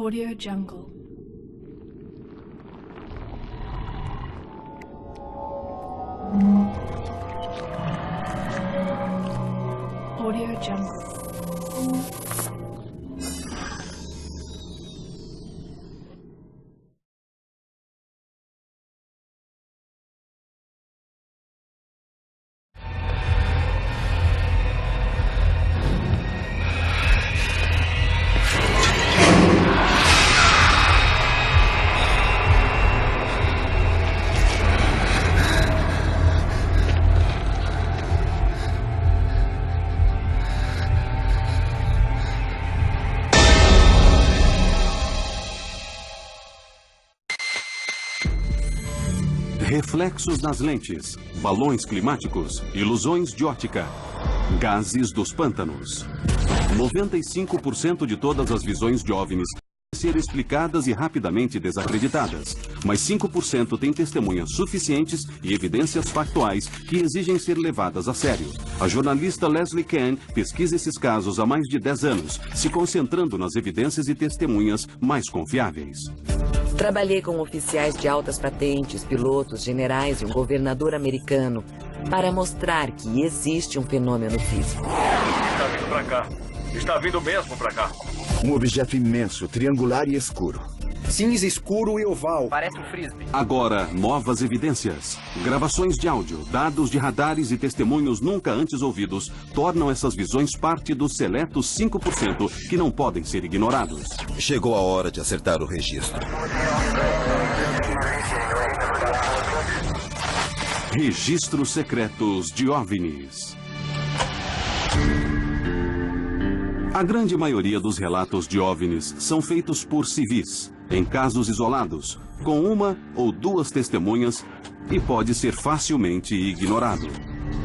Audio Jungle. Audio Jungle. Reflexos nas lentes, balões climáticos, ilusões de ótica, gases dos pântanos. 95% de todas as visões de OVNIs podem ser explicadas e rapidamente desacreditadas, mas 5% têm testemunhas suficientes e evidências factuais que exigem ser levadas a sério. A jornalista Leslie Kahn pesquisa esses casos há mais de 10 anos, se concentrando nas evidências e testemunhas mais confiáveis. Trabalhei com oficiais de altas patentes, pilotos, generais e um governador americano para mostrar que existe um fenômeno físico. Está vindo pra cá. Está vindo mesmo pra cá. Um objeto imenso, triangular e escuro. Cinza, escuro e oval. Parece um frisbee. Agora, novas evidências. Gravações de áudio, dados de radares e testemunhos nunca antes ouvidos tornam essas visões parte dos seletos 5% que não podem ser ignorados. Chegou a hora de acertar o registro. Registros secretos de OVNIs. A grande maioria dos relatos de OVNIs são feitos por civis, em casos isolados, com uma ou duas testemunhas, e pode ser facilmente ignorado.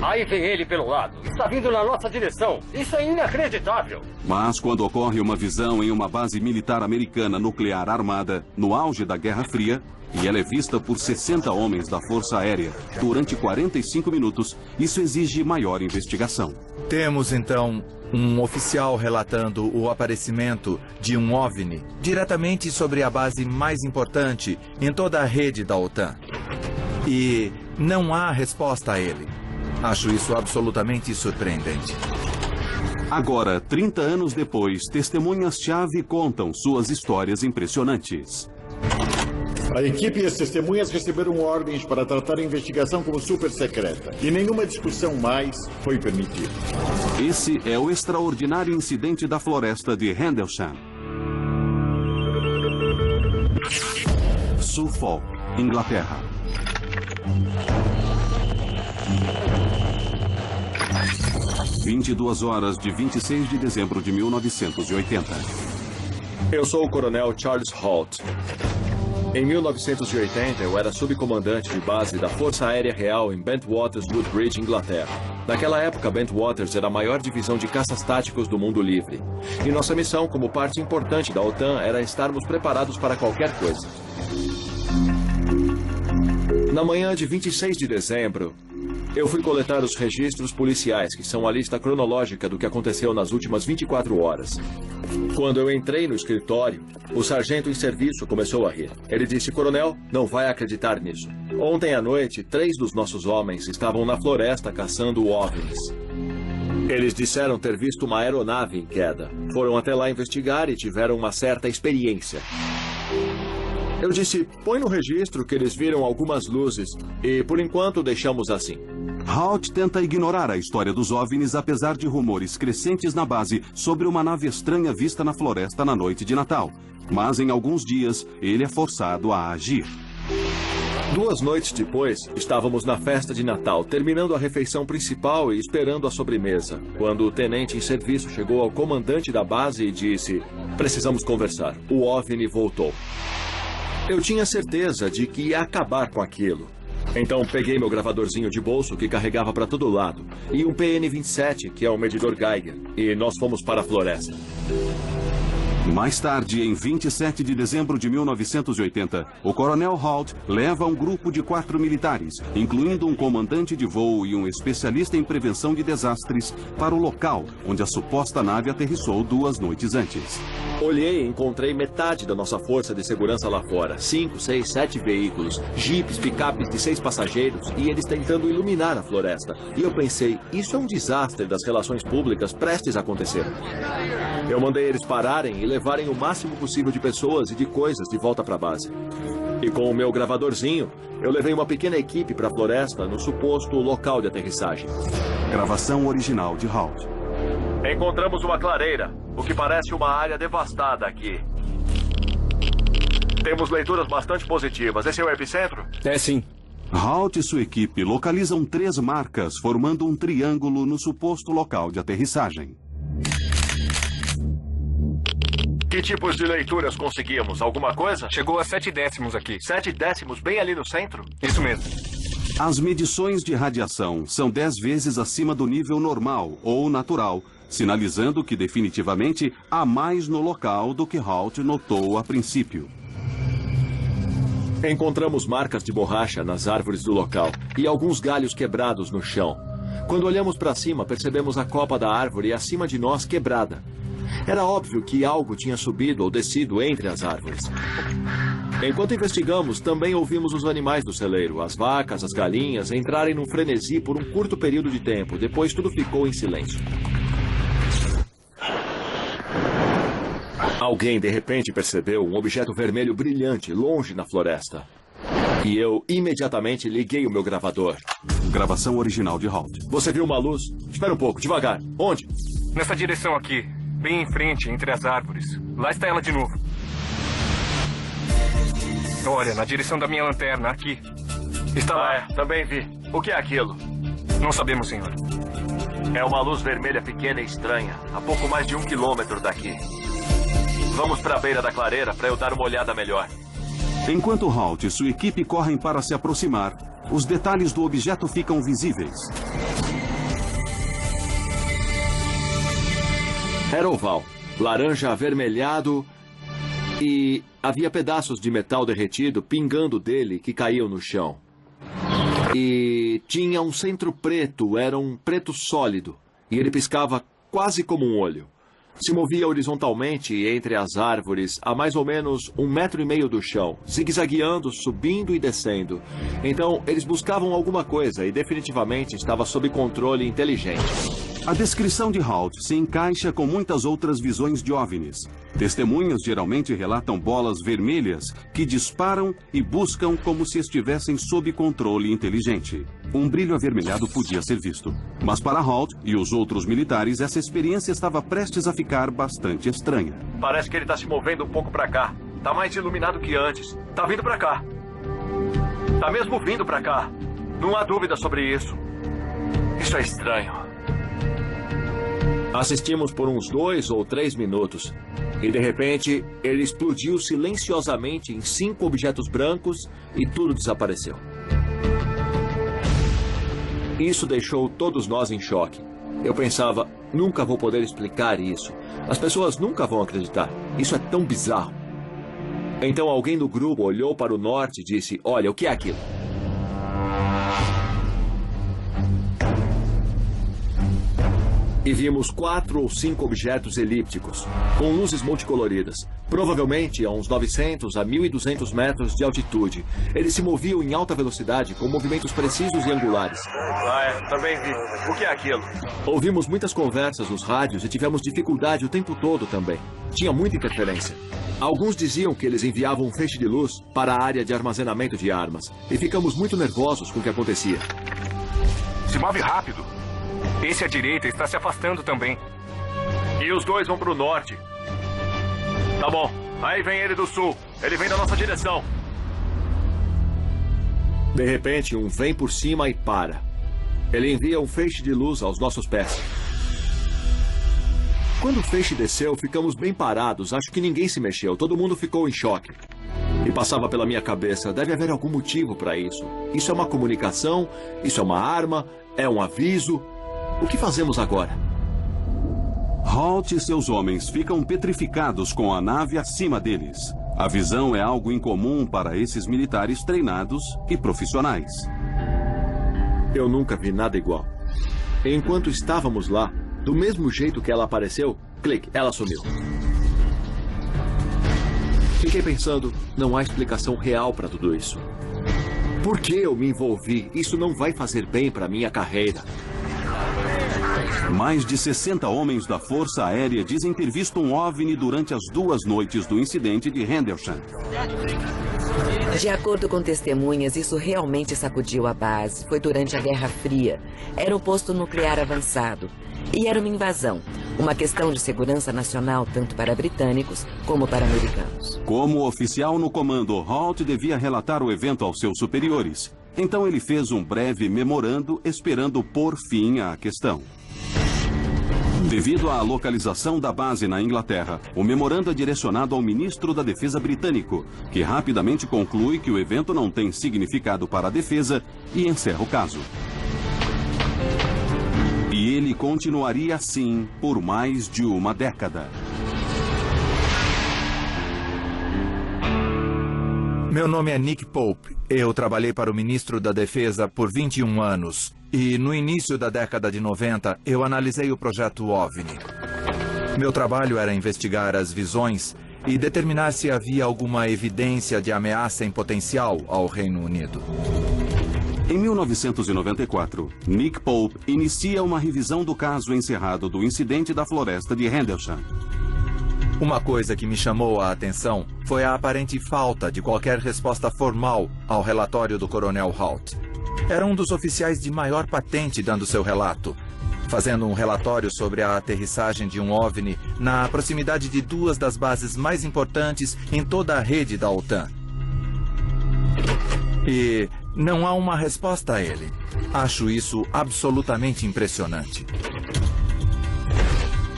Aí vem ele pelo lado. Está vindo na nossa direção. Isso é inacreditável. Mas quando ocorre uma visão em uma base militar americana nuclear armada, no auge da Guerra Fria, e ela é vista por 60 homens da Força Aérea durante 45 minutos, isso exige maior investigação. Temos, então, um oficial relatando o aparecimento de um OVNI diretamente sobre a base mais importante em toda a rede da OTAN. E não há resposta a ele. Acho isso absolutamente surpreendente. Agora, 30 anos depois, testemunhas-chave contam suas histórias impressionantes. A equipe e as testemunhas receberam ordens para tratar a investigação como super secreta. E nenhuma discussão mais foi permitida. Esse é o extraordinário incidente da floresta de Rendlesham, Suffolk, Inglaterra. (22 horas de 26 de dezembro de 1980). Eu sou o coronel Charles Holt. Em 1980, eu era subcomandante de base da Força Aérea Real em Bentwaters, Woodbridge, Inglaterra. Naquela época, Bentwaters era a maior divisão de caças táticos do mundo livre. E nossa missão, como parte importante da OTAN, era estarmos preparados para qualquer coisa. Na manhã de 26 de dezembro, eu fui coletar os registros policiais, que são a lista cronológica do que aconteceu nas últimas 24 horas. Quando eu entrei no escritório, o sargento em serviço começou a rir. Ele disse: "Coronel, não vai acreditar nisso. Ontem à noite, 3 dos nossos homens estavam na floresta caçando OVNIs. Eles disseram ter visto uma aeronave em queda. Foram até lá investigar e tiveram uma certa experiência." Eu disse: "Põe no registro que eles viram algumas luzes e, por enquanto, deixamos assim." Holt tenta ignorar a história dos OVNIs, apesar de rumores crescentes na base sobre uma nave estranha vista na floresta na noite de Natal. Mas em alguns dias, ele é forçado a agir. 2 noites depois, estávamos na festa de Natal, terminando a refeição principal e esperando a sobremesa, quando o tenente em serviço chegou ao comandante da base e disse: "Precisamos conversar. O OVNI voltou." Eu tinha certeza de que ia acabar com aquilo. Então peguei meu gravadorzinho de bolso que carregava para todo lado e um PN-27, que é um medidor Geiger, e nós fomos para a floresta. Mais tarde, em 27 de dezembro de 1980, o coronel Halt leva um grupo de 4 militares, incluindo um comandante de voo e um especialista em prevenção de desastres, para o local onde a suposta nave aterrissou 2 noites antes. Olhei e encontrei metade da nossa força de segurança lá fora. 5, 6, 7 veículos, jipes, picapes de 6 passageiros e eles tentando iluminar a floresta. E eu pensei, isso é um desastre das relações públicas prestes a acontecer. Eu mandei eles pararem e levarem o máximo possível de pessoas e de coisas de volta para a base. E com o meu gravadorzinho, eu levei uma pequena equipe para a floresta no suposto local de aterrissagem. Gravação original de Halt. Encontramos uma clareira, o que parece uma área devastada aqui. Temos leituras bastante positivas. Esse é o epicentro? É sim. Halt e sua equipe localizam 3 marcas, formando um triângulo no suposto local de aterrissagem. Que tipos de leituras conseguimos? Alguma coisa? Chegou a 7 décimos aqui. 7 décimos bem ali no centro? Isso mesmo. As medições de radiação são 10 vezes acima do nível normal ou natural, sinalizando que definitivamente há mais no local do que Halt notou a princípio. Encontramos marcas de borracha nas árvores do local e alguns galhos quebrados no chão. Quando olhamos para cima, percebemos a copa da árvore acima de nós quebrada. Era óbvio que algo tinha subido ou descido entre as árvores. Enquanto investigamos, também ouvimos os animais do celeiro, as vacas, as galinhas, entrarem num frenesi por um curto período de tempo. Depois tudo ficou em silêncio. Alguém, de repente, percebeu um objeto vermelho brilhante longe na floresta. E eu imediatamente liguei o meu gravador. Gravação original de Halt. Você viu uma luz? Espera um pouco, devagar. Onde? Nessa direção aqui, bem em frente, entre as árvores. Lá está ela de novo. Olha, na direção da minha lanterna, aqui. Está lá. Também vi. O que é aquilo? Não sabemos, senhor. É uma luz vermelha pequena e estranha, a pouco mais de 1 quilômetro daqui. Vamos para a beira da clareira para eu dar uma olhada melhor. Enquanto Halt e sua equipe correm para se aproximar, os detalhes do objeto ficam visíveis. Era oval, laranja avermelhado e havia pedaços de metal derretido pingando dele que caíam no chão. E tinha um centro preto, era um preto sólido, e ele piscava quase como um olho. Se movia horizontalmente entre as árvores a mais ou menos 1,5 metro do chão, zigue-zagueando, subindo e descendo. Então, eles buscavam alguma coisa e definitivamente estava sob controle inteligente. A descrição de Halt se encaixa com muitas outras visões de OVNIs. Testemunhas geralmente relatam bolas vermelhas que disparam e buscam como se estivessem sob controle inteligente. Um brilho avermelhado podia ser visto. Mas para Halt e os outros militares, essa experiência estava prestes a ficar bastante estranha. Parece que ele está se movendo um pouco para cá. Está mais iluminado que antes. Está vindo para cá. Está mesmo vindo para cá. Não há dúvida sobre isso. Isso é estranho. Assistimos por uns 2 ou 3 minutos. E de repente, ele explodiu silenciosamente em 5 objetos brancos e tudo desapareceu. Isso deixou todos nós em choque. Eu pensava, nunca vou poder explicar isso. As pessoas nunca vão acreditar. Isso é tão bizarro. Então alguém do grupo olhou para o norte e disse, olha, o que é aquilo? E vimos 4 ou 5 objetos elípticos, com luzes multicoloridas, provavelmente a uns 900 a 1.200 metros de altitude. Eles se moviam em alta velocidade, com movimentos precisos e angulares. Também vi. O que é aquilo? Ouvimos muitas conversas nos rádios e tivemos dificuldade o tempo todo também. Tinha muita interferência. Alguns diziam que eles enviavam um feixe de luz para a área de armazenamento de armas, e ficamos muito nervosos com o que acontecia. Se move rápido. Esse à direita está se afastando também. E os 2 vão para o norte. Tá bom. Aí vem ele do sul. Ele vem da nossa direção. De repente, um vem por cima e para. Ele envia um feixe de luz aos nossos pés. Quando o feixe desceu, ficamos bem parados. Acho que ninguém se mexeu. Todo mundo ficou em choque. E passava pela minha cabeça, deve haver algum motivo para isso. Isso é uma comunicação, isso é uma arma, é um aviso. O que fazemos agora? Halt e seus homens ficam petrificados com a nave acima deles. A visão é algo incomum para esses militares treinados e profissionais. Eu nunca vi nada igual. Enquanto estávamos lá, do mesmo jeito que ela apareceu, clique, ela sumiu. Fiquei pensando, não há explicação real para tudo isso. Por que eu me envolvi? Isso não vai fazer bem para minha carreira. Mais de 60 homens da Força Aérea dizem ter visto um OVNI durante as 2 noites do incidente de Rendlesham. De acordo com testemunhas, isso realmente sacudiu a base. Foi durante a Guerra Fria. Era um posto nuclear avançado. E era uma invasão. Uma questão de segurança nacional tanto para britânicos como para americanos. Como oficial no comando, Halt devia relatar o evento aos seus superiores. Então ele fez um breve memorando esperando pôr fim à questão. Devido à localização da base na Inglaterra, o memorando é direcionado ao ministro da Defesa britânico, que rapidamente conclui que o evento não tem significado para a defesa e encerra o caso. E ele continuaria assim por mais de uma década. Meu nome é Nick Pope. Eu trabalhei para o ministro da Defesa por 21 anos. E no início da década de 90, eu analisei o projeto OVNI. Meu trabalho era investigar as visões e determinar se havia alguma evidência de ameaça em potencial ao Reino Unido. Em 1994, Nick Pope inicia uma revisão do caso encerrado do incidente da floresta de Rendlesham. Uma coisa que me chamou a atenção foi a aparente falta de qualquer resposta formal ao relatório do Coronel Halt. Era um dos oficiais de maior patente dando seu relato, fazendo um relatório sobre a aterrissagem de um OVNI na proximidade de 2 das bases mais importantes em toda a rede da OTAN. E não há uma resposta a ele. Acho isso absolutamente impressionante.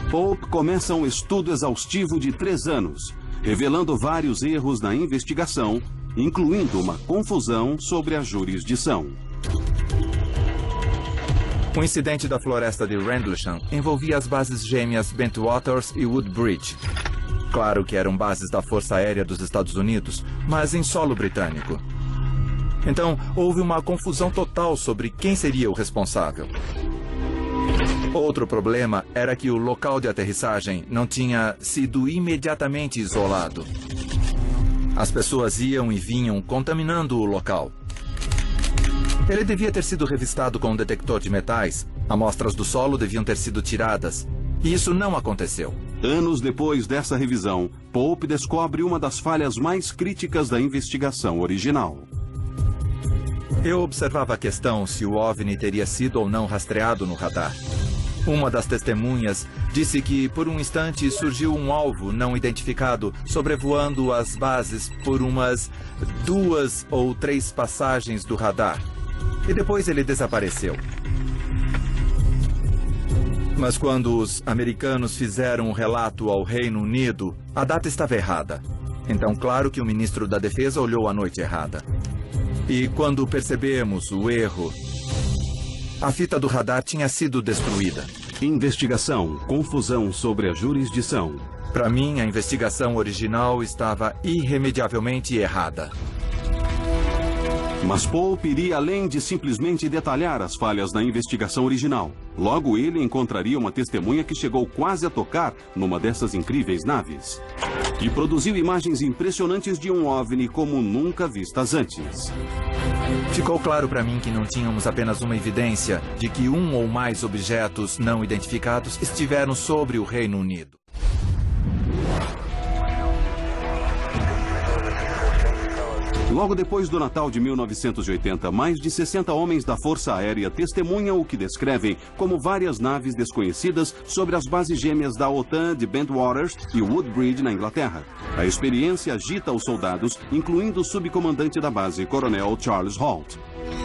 Pope começa um estudo exaustivo de 3 anos, revelando vários erros na investigação, incluindo uma confusão sobre a jurisdição. O incidente da floresta de Rendlesham envolvia as bases gêmeas Bentwaters e Woodbridge. Claro que eram bases da Força Aérea dos Estados Unidos, mas em solo britânico. Então, houve uma confusão total sobre quem seria o responsável. Outro problema era que o local de aterrissagem não tinha sido imediatamente isolado. As pessoas iam e vinham contaminando o local. Ele devia ter sido revistado com um detector de metais. Amostras do solo deviam ter sido tiradas. E isso não aconteceu. Anos depois dessa revisão, Pope descobre uma das falhas mais críticas da investigação original. Eu observava a questão se o OVNI teria sido ou não rastreado no radar. Uma das testemunhas disse que, por um instante, surgiu um alvo não identificado sobrevoando as bases por umas 2 ou 3 passagens do radar. E depois ele desapareceu. Mas quando os americanos fizeram o relato ao Reino Unido, a data estava errada. Então, claro que o ministro da Defesa olhou a noite errada. E quando percebemos o erro, a fita do radar tinha sido destruída. Investigação, confusão sobre a jurisdição. Para mim, a investigação original estava irremediavelmente errada. Mas Pope iria além de simplesmente detalhar as falhas na investigação original. Logo ele encontraria uma testemunha que chegou quase a tocar numa dessas incríveis naves. E produziu imagens impressionantes de um OVNI como nunca vistas antes. Ficou claro para mim que não tínhamos apenas uma evidência de que um ou mais objetos não identificados estiveram sobre o Reino Unido. Logo depois do Natal de 1980, mais de 60 homens da Força Aérea testemunham o que descrevem como várias naves desconhecidas sobre as bases gêmeas da OTAN de Bentwaters e Woodbridge, na Inglaterra. A experiência agita os soldados, incluindo o subcomandante da base, Coronel Charles Halt.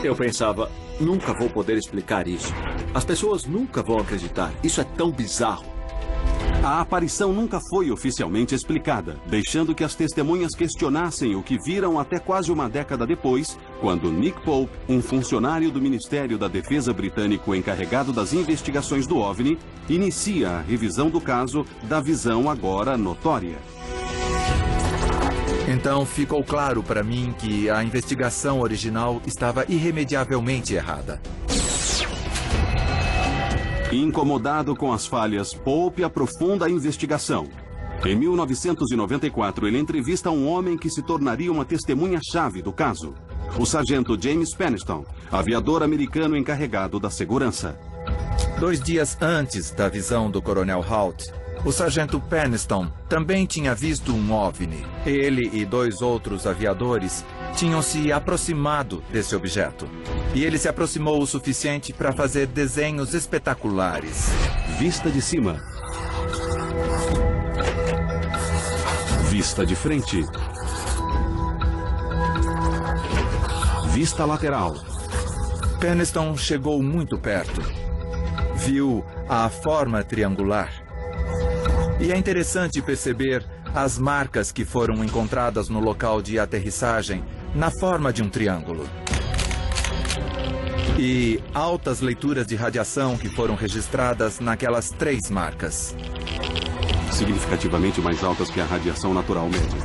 Eu pensava, nunca vou poder explicar isso. As pessoas nunca vão acreditar. Isso é tão bizarro. A aparição nunca foi oficialmente explicada, deixando que as testemunhas questionassem o que viram até quase uma década depois, quando Nick Pope, um funcionário do Ministério da Defesa britânico encarregado das investigações do OVNI, inicia a revisão do caso da visão agora notória. Então ficou claro para mim que a investigação original estava irremediavelmente errada. Incomodado com as falhas, Pope aprofunda a investigação. Em 1994, ele entrevista um homem que se tornaria uma testemunha-chave do caso, o sargento James Penniston, aviador americano encarregado da segurança. 2 dias antes da visão do coronel Halt, o sargento Penniston também tinha visto um OVNI. Ele e 2 outros aviadores tinham se aproximado desse objeto. E ele se aproximou o suficiente para fazer desenhos espetaculares. Vista de cima. Vista de frente. Vista lateral. Penniston chegou muito perto. Viu a forma triangular. E é interessante perceber as marcas que foram encontradas no local de aterrissagem na forma de um triângulo. E altas leituras de radiação que foram registradas naquelas 3 marcas. Significativamente mais altas que a radiação natural média.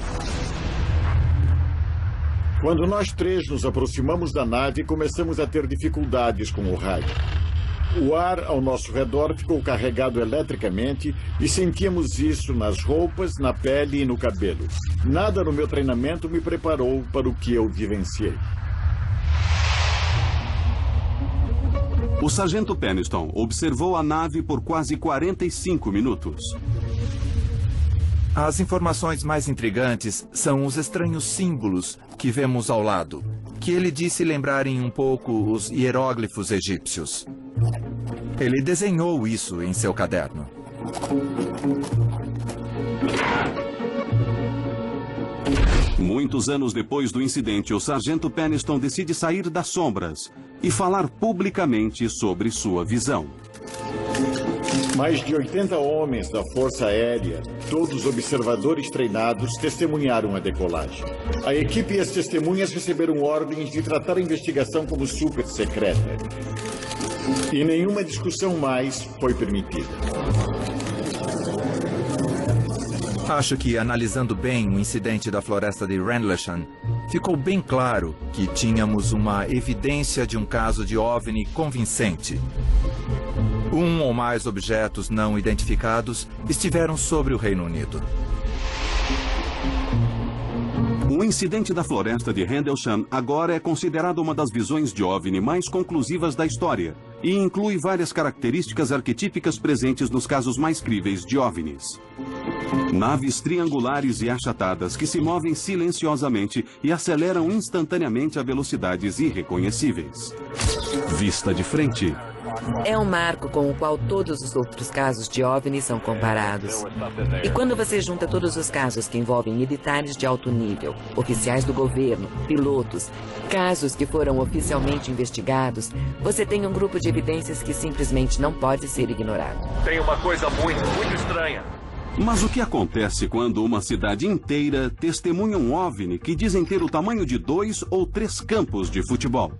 Quando nós 3 nos aproximamos da nave, começamos a ter dificuldades com o rádio. O ar ao nosso redor ficou carregado eletricamente e sentíamos isso nas roupas, na pele e no cabelo. Nada no meu treinamento me preparou para o que eu vivenciei. O sargento Penniston observou a nave por quase 45 minutos. As informações mais intrigantes são os estranhos símbolos que vemos ao lado, que ele disse lembrarem um pouco os hieróglifos egípcios. Ele desenhou isso em seu caderno. Muitos anos depois do incidente, o sargento Penniston decide sair das sombras e falar publicamente sobre sua visão. Mais de 80 homens da Força Aérea, todos observadores treinados, testemunharam a decolagem. A equipe e as testemunhas receberam ordens de tratar a investigação como super secreta. E nenhuma discussão mais foi permitida. Acho que, analisando bem o incidente da floresta de Rendlesham, ficou bem claro que tínhamos uma evidência de um caso de OVNI convincente. 1 ou mais objetos não identificados estiveram sobre o Reino Unido. O incidente da floresta de Rendlesham agora é considerado uma das visões de OVNI mais conclusivas da história e inclui várias características arquetípicas presentes nos casos mais críveis de OVNIs. Naves triangulares e achatadas que se movem silenciosamente e aceleram instantaneamente a velocidades irreconhecíveis. Vista de frente. É um marco com o qual todos os outros casos de OVNI são comparados. E quando você junta todos os casos que envolvem militares de alto nível, oficiais do governo, pilotos, casos que foram oficialmente investigados, você tem um grupo de evidências que simplesmente não pode ser ignorado. Tem uma coisa muito estranha. Mas o que acontece quando uma cidade inteira testemunha um OVNI que dizem ter o tamanho de 2 ou 3 campos de futebol?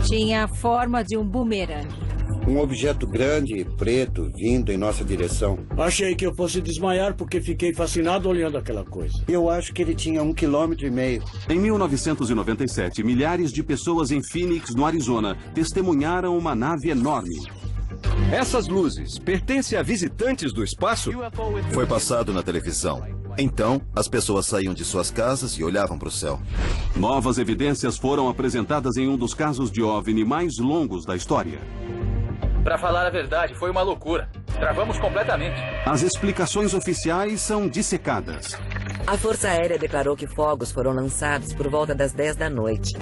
Tinha a forma de um bumerangue. Um objeto grande e preto vindo em nossa direção. Achei que eu fosse desmaiar porque fiquei fascinado olhando aquela coisa. Eu acho que ele tinha 1,5 km. Em 1997, milhares de pessoas em Phoenix, no Arizona, testemunharam uma nave enorme. Essas luzes pertencem a visitantes do espaço? Foi passado na televisão. Então, as pessoas saíam de suas casas e olhavam para o céu. Novas evidências foram apresentadas em um dos casos de OVNI mais longos da história. Pra falar a verdade, foi uma loucura. Travamos completamente. As explicações oficiais são dissecadas. A Força Aérea declarou que fogos foram lançados por volta das 10 da noite.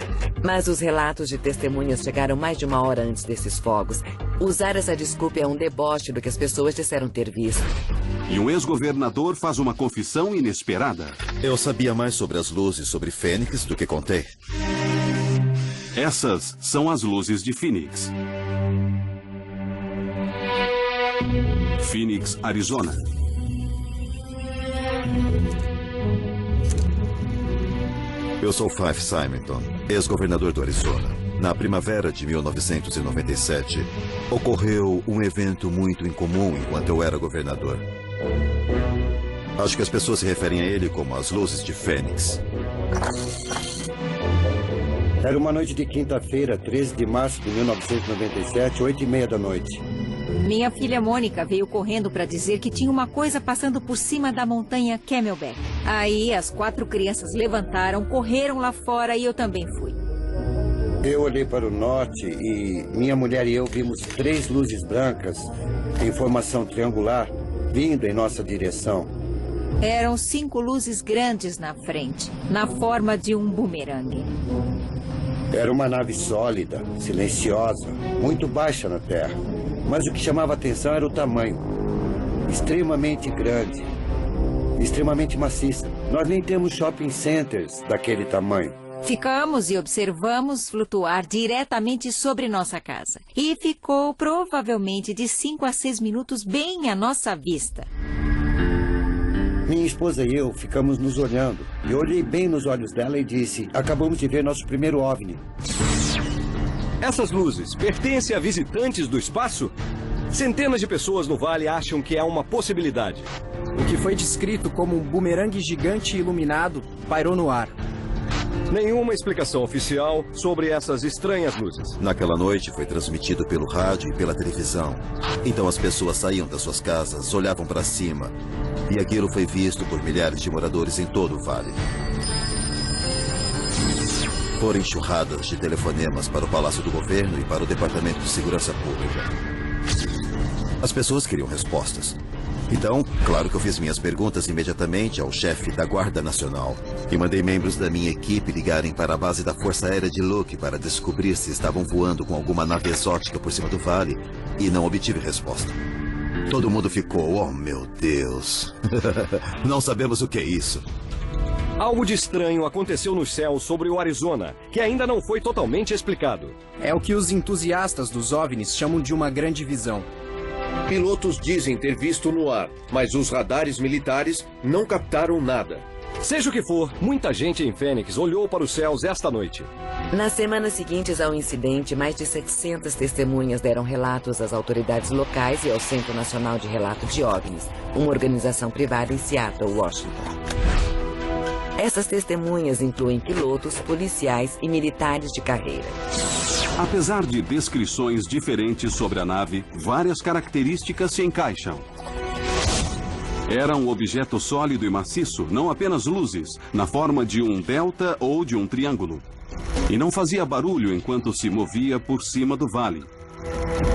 Mas os relatos de testemunhas chegaram mais de 1 hora antes desses fogos. Usar essa desculpa é um deboche do que as pessoas disseram ter visto. E um ex-governador faz uma confissão inesperada. Eu sabia mais sobre as luzes sobre Fênix do que contei. Essas são as luzes de Phoenix. Phoenix, Arizona. Eu sou Fife Symington, ex-governador do Arizona. Na primavera de 1997, ocorreu um evento muito incomum enquanto eu era governador. Acho que as pessoas se referem a ele como as luzes de Fênix. Era uma noite de quinta-feira, 13 de março de 1997, 8h30 da noite. Minha filha Mônica veio correndo para dizer que tinha uma coisa passando por cima da montanha Camelback. Aí as 4 crianças levantaram, correram lá fora e eu também fui. Eu olhei para o norte e minha mulher e eu vimos 3 luzes brancas em formação triangular vindo em nossa direção. Eram 5 luzes grandes na frente, na forma de um bumerangue. Era uma nave sólida, silenciosa, muito baixa na Terra. Mas o que chamava a atenção era o tamanho. Extremamente grande, extremamente maciça. Nós nem temos shopping centers daquele tamanho. Ficamos e observamos flutuar diretamente sobre nossa casa. E ficou provavelmente de 5 a 6 minutos bem à nossa vista. Minha esposa e eu ficamos nos olhando. Eu olhei bem nos olhos dela e disse: acabamos de ver nosso primeiro OVNI. Essas luzes pertencem a visitantes do espaço? Centenas de pessoas no vale acham que é uma possibilidade. O que foi descrito como um bumerangue gigante iluminado pairou no ar. Nenhuma explicação oficial sobre essas estranhas luzes. Naquela noite foi transmitido pelo rádio e pela televisão. Então as pessoas saíam das suas casas, olhavam para cima. E aquilo foi visto por milhares de moradores em todo o vale. Foram enxurradas de telefonemas para o Palácio do Governo e para o Departamento de Segurança Pública. As pessoas queriam respostas. Então, claro que eu fiz minhas perguntas imediatamente ao chefe da Guarda Nacional e mandei membros da minha equipe ligarem para a base da Força Aérea de Luke para descobrir se estavam voando com alguma nave exótica por cima do vale e não obtive resposta. Todo mundo ficou, oh meu Deus, não sabemos o que é isso. Algo de estranho aconteceu nos céus sobre o Arizona, que ainda não foi totalmente explicado. É o que os entusiastas dos OVNIs chamam de uma grande visão. Pilotos dizem ter visto no ar, mas os radares militares não captaram nada. Seja o que for, muita gente em Fênix olhou para os céus esta noite. Nas semanas seguintes ao incidente, mais de 700 testemunhas deram relatos às autoridades locais e ao Centro Nacional de Relato de OVNIs, uma organização privada em Seattle, Washington. Essas testemunhas incluem pilotos, policiais e militares de carreira. Apesar de descrições diferentes sobre a nave, várias características se encaixam. Era um objeto sólido e maciço, não apenas luzes, na forma de um delta ou de um triângulo. E não fazia barulho enquanto se movia por cima do vale.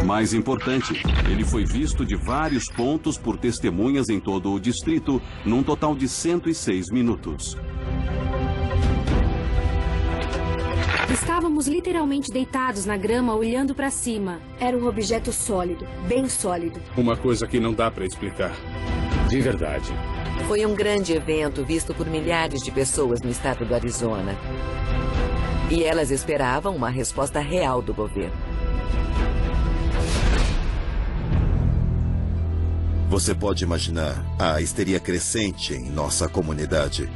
Mais importante, ele foi visto de vários pontos por testemunhas em todo o distrito, num total de 106 minutos. Estávamos literalmente deitados na grama, olhando para cima. Era um objeto sólido, bem sólido. Uma coisa que não dá para explicar. De verdade. Foi um grande evento visto por milhares de pessoas no estado do Arizona. E elas esperavam uma resposta real do governo. Você pode imaginar a histeria crescente em nossa comunidade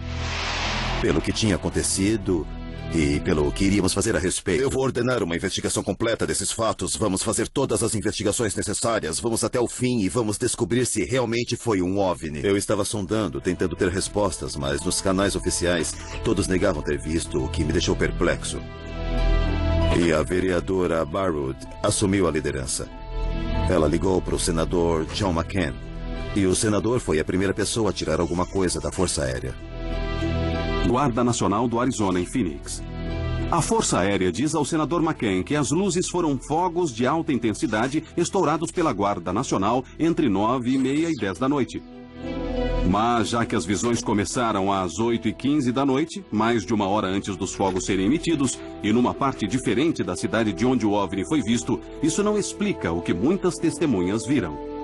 pelo que tinha acontecido e pelo que iríamos fazer a respeito. Eu vou ordenar uma investigação completa desses fatos. Vamos fazer todas as investigações necessárias. Vamos até o fim e vamos descobrir se realmente foi um OVNI. Eu estava sondando, tentando ter respostas, mas nos canais oficiais, todos negavam ter visto, o que me deixou perplexo. E a vereadora Barwood assumiu a liderança. Ela ligou para o senador John McCain. E o senador foi a primeira pessoa a tirar alguma coisa da Força Aérea. Guarda Nacional do Arizona, em Phoenix. A Força Aérea diz ao senador McCain que as luzes foram fogos de alta intensidade estourados pela Guarda Nacional entre 9h30 e 10 da noite. Mas, já que as visões começaram às 8h15 da noite, mais de uma hora antes dos fogos serem emitidos, e numa parte diferente da cidade de onde o OVNI foi visto, isso não explica o que muitas testemunhas viram.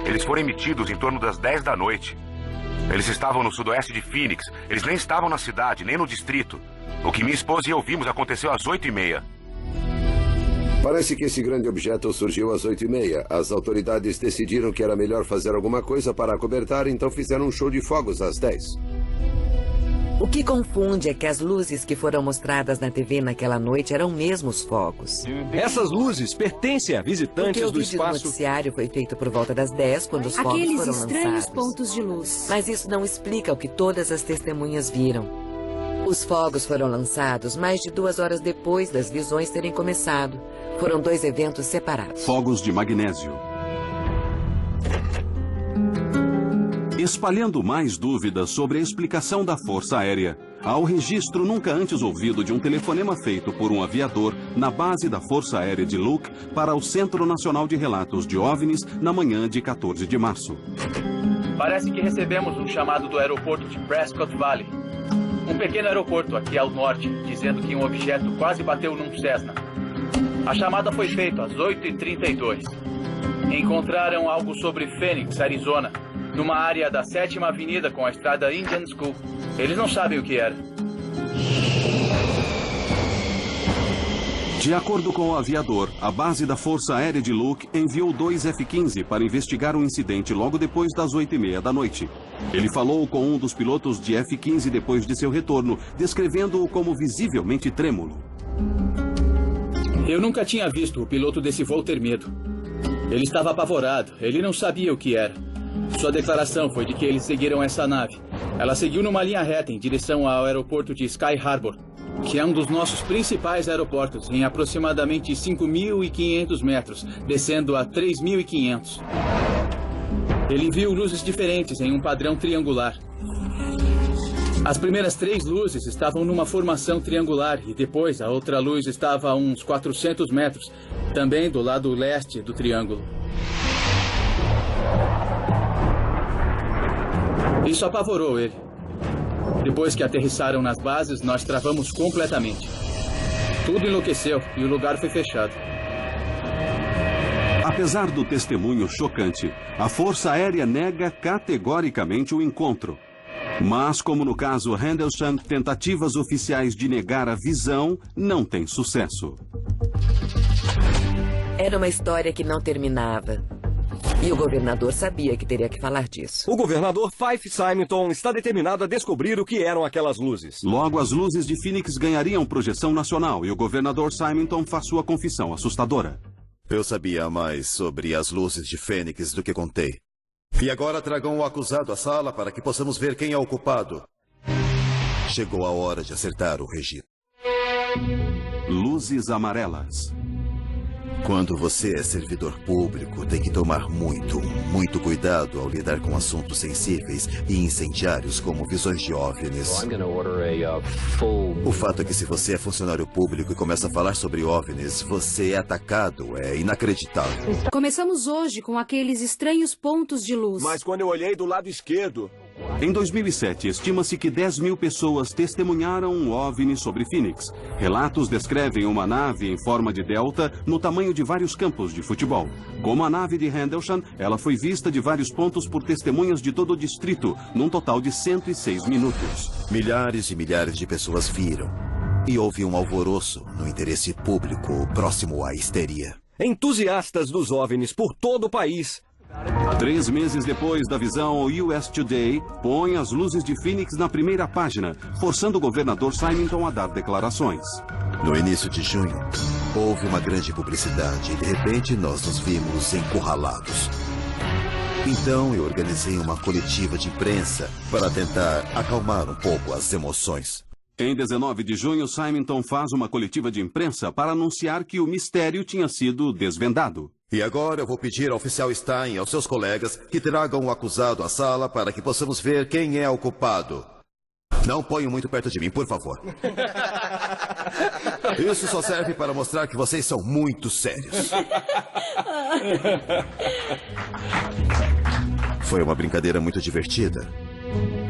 Eles foram emitidos em torno das 10 da noite. Eles estavam no sudoeste de Phoenix. Eles nem estavam na cidade, nem no distrito. O que minha esposa e eu vimos aconteceu às 8h30. Parece que esse grande objeto surgiu às 8h30. As autoridades decidiram que era melhor fazer alguma coisa para acobertar, então fizeram um show de fogos às 10. O que confunde é que as luzes que foram mostradas na TV naquela noite eram mesmo os fogos. Essas luzes pertencem a visitantes Porque o do vídeo do espaço. noticiário foi feito por volta das 10, quando os fogos Aqueles foram estranhos lançados. pontos de luz. Mas isso não explica o que todas as testemunhas viram. Os fogos foram lançados mais de 2 horas depois das visões terem começado. Foram 2 eventos separados. Fogos de magnésio. Espalhando mais dúvidas sobre a explicação da Força Aérea, há o registro nunca antes ouvido de um telefonema feito por um aviador na base da Força Aérea de Luke para o Centro Nacional de Relatos de OVNIs na manhã de 14 de março. Parece que recebemos um chamado do aeroporto de Prescott Valley. Um pequeno aeroporto aqui ao norte, dizendo que um objeto quase bateu num Cessna. A chamada foi feita às 8h32. Encontraram algo sobre Phoenix, Arizona, numa área da 7ª Avenida com a estrada Indian School. Eles não sabem o que era. De acordo com o aviador, a base da Força Aérea de Luke enviou 2 F-15 para investigar o incidente logo depois das 8h30 da noite. Ele falou com um dos pilotos de F-15 depois de seu retorno, descrevendo-o como visivelmente trêmulo. Eu nunca tinha visto o piloto desse voo ter medo. Ele estava apavorado, ele não sabia o que era. Sua declaração foi de que eles seguiram essa nave. Ela seguiu numa linha reta em direção ao aeroporto de Sky Harbor, que é um dos nossos principais aeroportos, em aproximadamente 5.500 metros, descendo a 3.500. Ele viu luzes diferentes em um padrão triangular. As primeiras 3 luzes estavam numa formação triangular e depois a outra luz estava a uns 400 metros, também do lado leste do triângulo. Isso apavorou ele. Depois que aterrissaram nas bases, nós travamos completamente. Tudo enlouqueceu e o lugar foi fechado. Apesar do testemunho chocante, a Força Aérea nega categoricamente o encontro. Mas, como no caso Rendlesham, tentativas oficiais de negar a visão não têm sucesso. Era uma história que não terminava. E o governador sabia que teria que falar disso. O governador Fife Symington está determinado a descobrir o que eram aquelas luzes. Logo, as luzes de Phoenix ganhariam projeção nacional e o governador Symington faz sua confissão assustadora. Eu sabia mais sobre as luzes de Fênix do que contei. E agora tragam o acusado à sala para que possamos ver quem é o culpado. Chegou a hora de acertar o registro. Luzes amarelas. Quando você é servidor público, tem que tomar muito cuidado ao lidar com assuntos sensíveis e incendiários como visões de OVNIs. O fato é que se você é funcionário público e começa a falar sobre OVNIs, você é atacado, é inacreditável. Começamos hoje com aqueles estranhos pontos de luz. Mas quando eu olhei do lado esquerdo... Em 2007, estima-se que 10.000 pessoas testemunharam um OVNI sobre Phoenix. Relatos descrevem uma nave em forma de delta no tamanho de vários campos de futebol. Como a nave de Rendlesham, ela foi vista de vários pontos por testemunhas de todo o distrito, num total de 106 minutos. Milhares e milhares de pessoas viram. E houve um alvoroço no interesse público próximo à histeria. Entusiastas dos OVNIs por todo o país. 3 meses depois da visão, o US Today põe as luzes de Phoenix na primeira página, forçando o governador Symington a dar declarações. No início de junho, houve uma grande publicidade e de repente nós nos vimos encurralados. Então eu organizei uma coletiva de imprensa para tentar acalmar um pouco as emoções. Em 19 de junho, Symington faz uma coletiva de imprensa para anunciar que o mistério tinha sido desvendado. E agora eu vou pedir ao oficial Stein e aos seus colegas que tragam o acusado à sala para que possamos ver quem é o culpado. Não ponham muito perto de mim, por favor. Isso só serve para mostrar que vocês são muito sérios. Foi uma brincadeira muito divertida,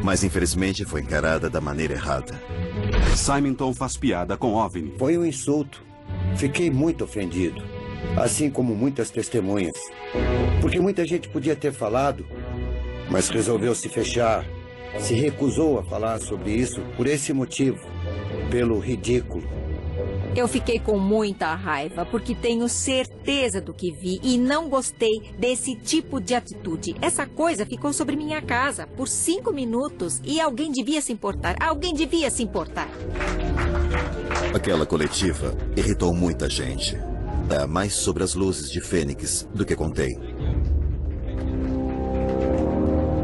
mas infelizmente foi encarada da maneira errada. Symington faz piada com OVNI. Foi um insulto. Fiquei muito ofendido. Assim como muitas testemunhas. Porque muita gente podia ter falado, mas resolveu se fechar. Se recusou a falar sobre isso por esse motivo. Pelo ridículo. Eu fiquei com muita raiva, porque tenho certeza do que vi e não gostei desse tipo de atitude. Essa coisa ficou sobre minha casa por 5 minutos e alguém devia se importar. Alguém devia se importar. Aquela coletiva irritou muita gente. É mais sobre as luzes de Fênix do que contei.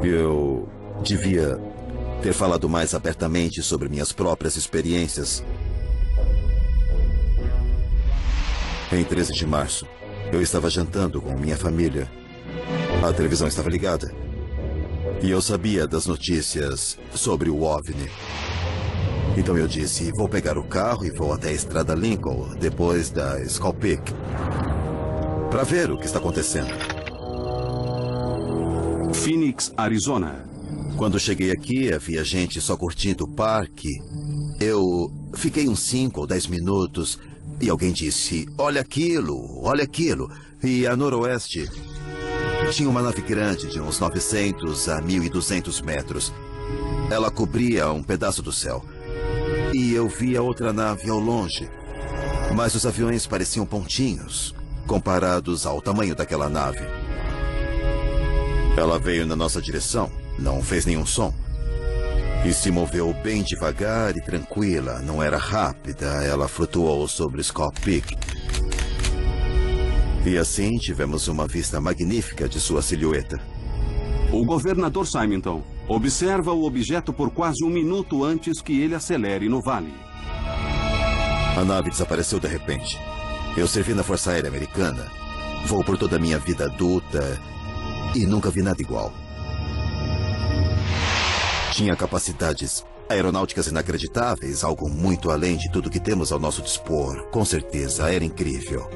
Eu devia ter falado mais abertamente sobre minhas próprias experiências. Em 13 de março, eu estava jantando com minha família. A televisão estava ligada. E eu sabia das notícias sobre o OVNI. Então eu disse, vou pegar o carro e vou até a Estrada Lincoln, depois da Skull Peak, para ver o que está acontecendo. Phoenix, Arizona. Quando cheguei aqui, havia gente só curtindo o parque. Eu fiquei uns 5 ou 10 minutos e alguém disse, olha aquilo, olha aquilo. E a noroeste tinha uma nave grande de uns 900 a 1.200 metros. Ela cobria um pedaço do céu. E eu via outra nave ao longe. Mas os aviões pareciam pontinhos, comparados ao tamanho daquela nave. Ela veio na nossa direção, não fez nenhum som. E se moveu bem devagar e tranquila, não era rápida. Ela flutuou sobre Skull Peak. E assim tivemos uma vista magnífica de sua silhueta. O governador Simonton observa o objeto por quase 1 minuto antes que ele acelere no vale. A nave desapareceu de repente. Eu servi na Força Aérea Americana. Vou por toda a minha vida adulta e nunca vi nada igual. Tinha capacidades aeronáuticas inacreditáveis, algo muito além de tudo que temos ao nosso dispor. Com certeza, era incrível.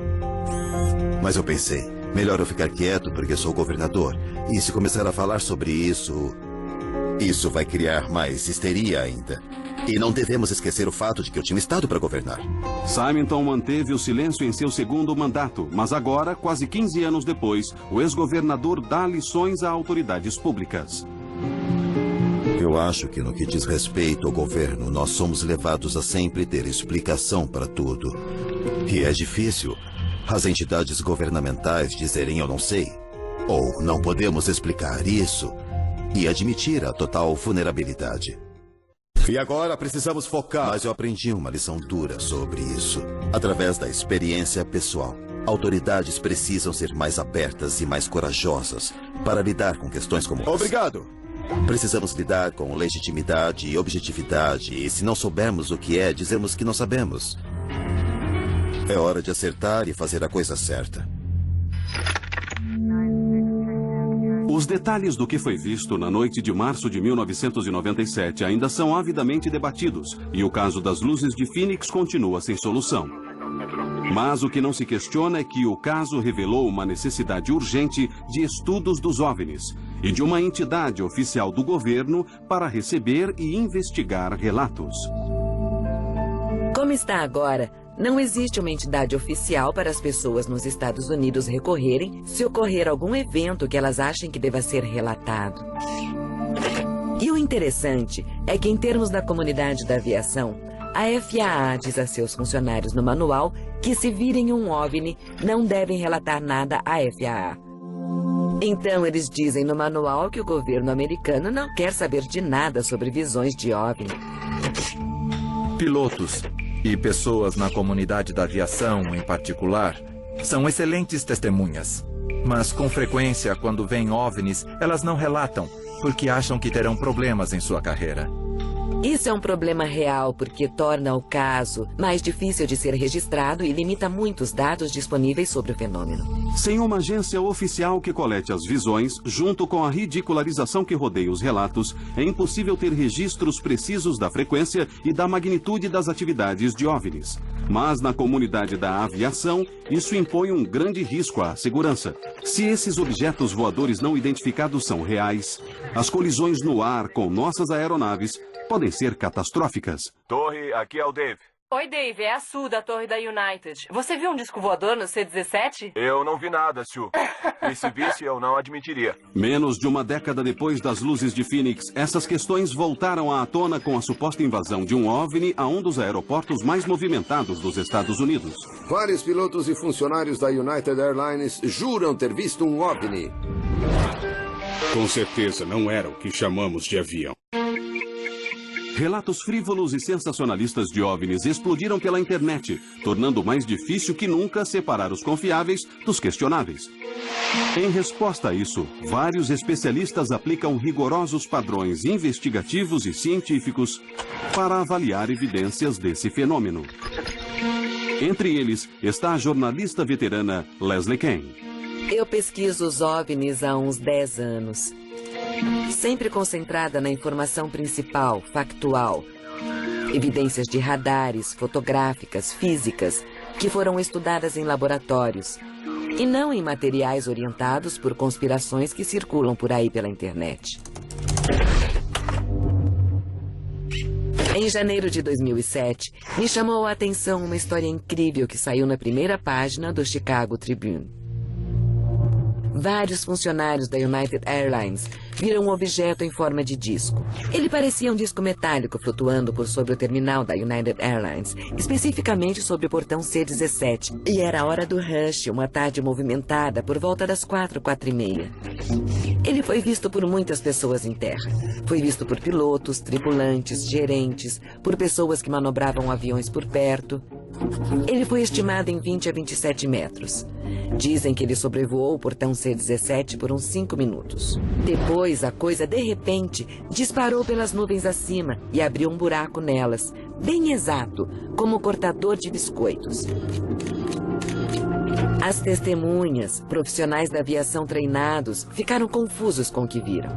Mas eu pensei, melhor eu ficar quieto porque sou governador. E se começar a falar sobre isso vai criar mais histeria ainda. E não devemos esquecer o fato de que eu tinha estado para governar. Simonton manteve o silêncio em seu segundo mandato, mas agora, quase 15 anos depois, o ex-governador dá lições a autoridades públicas. Eu acho que no que diz respeito ao governo, nós somos levados a sempre ter explicação para tudo. E é difícil as entidades governamentais dizerem eu não sei, ou não podemos explicar isso, e admitir a total vulnerabilidade. E agora precisamos focar. Mas eu aprendi uma lição dura sobre isso, através da experiência pessoal. Autoridades precisam ser mais abertas e mais corajosas para lidar com questões como essa. Obrigado! Precisamos lidar com legitimidade e objetividade, e se não soubermos o que é, dizemos que não sabemos. É hora de acertar e fazer a coisa certa. Os detalhes do que foi visto na noite de março de 1997 ainda são avidamente debatidos, e o caso das luzes de Phoenix continua sem solução. Mas o que não se questiona é que o caso revelou uma necessidade urgente de estudos dos OVNIs e de uma entidade oficial do governo para receber e investigar relatos. Como está agora, não existe uma entidade oficial para as pessoas nos Estados Unidos recorrerem se ocorrer algum evento que elas achem que deva ser relatado. E o interessante é que, em termos da comunidade da aviação, a FAA diz a seus funcionários no manual que, se virem um OVNI, não devem relatar nada à FAA. Então, eles dizem no manual que o governo americano não quer saber de nada sobre visões de OVNI. Pilotos e pessoas na comunidade da aviação, em particular, são excelentes testemunhas. Mas, com frequência, quando vêm OVNIs, elas não relatam, porque acham que terão problemas em sua carreira. Isso é um problema real, porque torna o caso mais difícil de ser registrado e limita muito os dados disponíveis sobre o fenômeno. Sem uma agência oficial que colete as visões, junto com a ridicularização que rodeia os relatos, é impossível ter registros precisos da frequência e da magnitude das atividades de OVNIs. Mas na comunidade da aviação, isso impõe um grande risco à segurança. Se esses objetos voadores não identificados são reais, as colisões no ar com nossas aeronaves podem ser catastróficas. Torre, aqui é o Dave. Oi, Dave, é a Sue da torre da United. Você viu um disco voador no C-17? Eu não vi nada, Sue. E se visse, eu não admitiria. Menos de uma década depois das luzes de Phoenix, essas questões voltaram à tona com a suposta invasão de um OVNI a um dos aeroportos mais movimentados dos Estados Unidos. Vários pilotos e funcionários da United Airlines juram ter visto um OVNI. Com certeza não era o que chamamos de avião. Relatos frívolos e sensacionalistas de OVNIs explodiram pela internet, tornando mais difícil que nunca separar os confiáveis dos questionáveis. Em resposta a isso, vários especialistas aplicam rigorosos padrões investigativos e científicos para avaliar evidências desse fenômeno. Entre eles está a jornalista veterana Leslie Kean. Eu pesquiso os OVNIs há uns 10 anos. Sempre concentrada na informação principal, factual. Evidências de radares, fotográficas, físicas, que foram estudadas em laboratórios. E não em materiais orientados por conspirações que circulam por aí pela internet. Em janeiro de 2007, me chamou a atenção uma história incrível que saiu na primeira página do Chicago Tribune. Vários funcionários da United Airlines viram um objeto em forma de disco. Ele parecia um disco metálico flutuando por sobre o terminal da United Airlines, especificamente sobre o portão C-17. E era a hora do rush, uma tarde movimentada, por volta das 4, 4:30. Ele foi visto por muitas pessoas em terra. Foi visto por pilotos, tripulantes, gerentes, por pessoas que manobravam aviões por perto. Ele foi estimado em 20 a 27 metros. Dizem que ele sobrevoou o portão C-17 por uns 5 minutos. Depois, a coisa, de repente, disparou pelas nuvens acima e abriu um buraco nelas, bem exato, como cortador de biscoitos. As testemunhas, profissionais da aviação treinados, ficaram confusos com o que viram.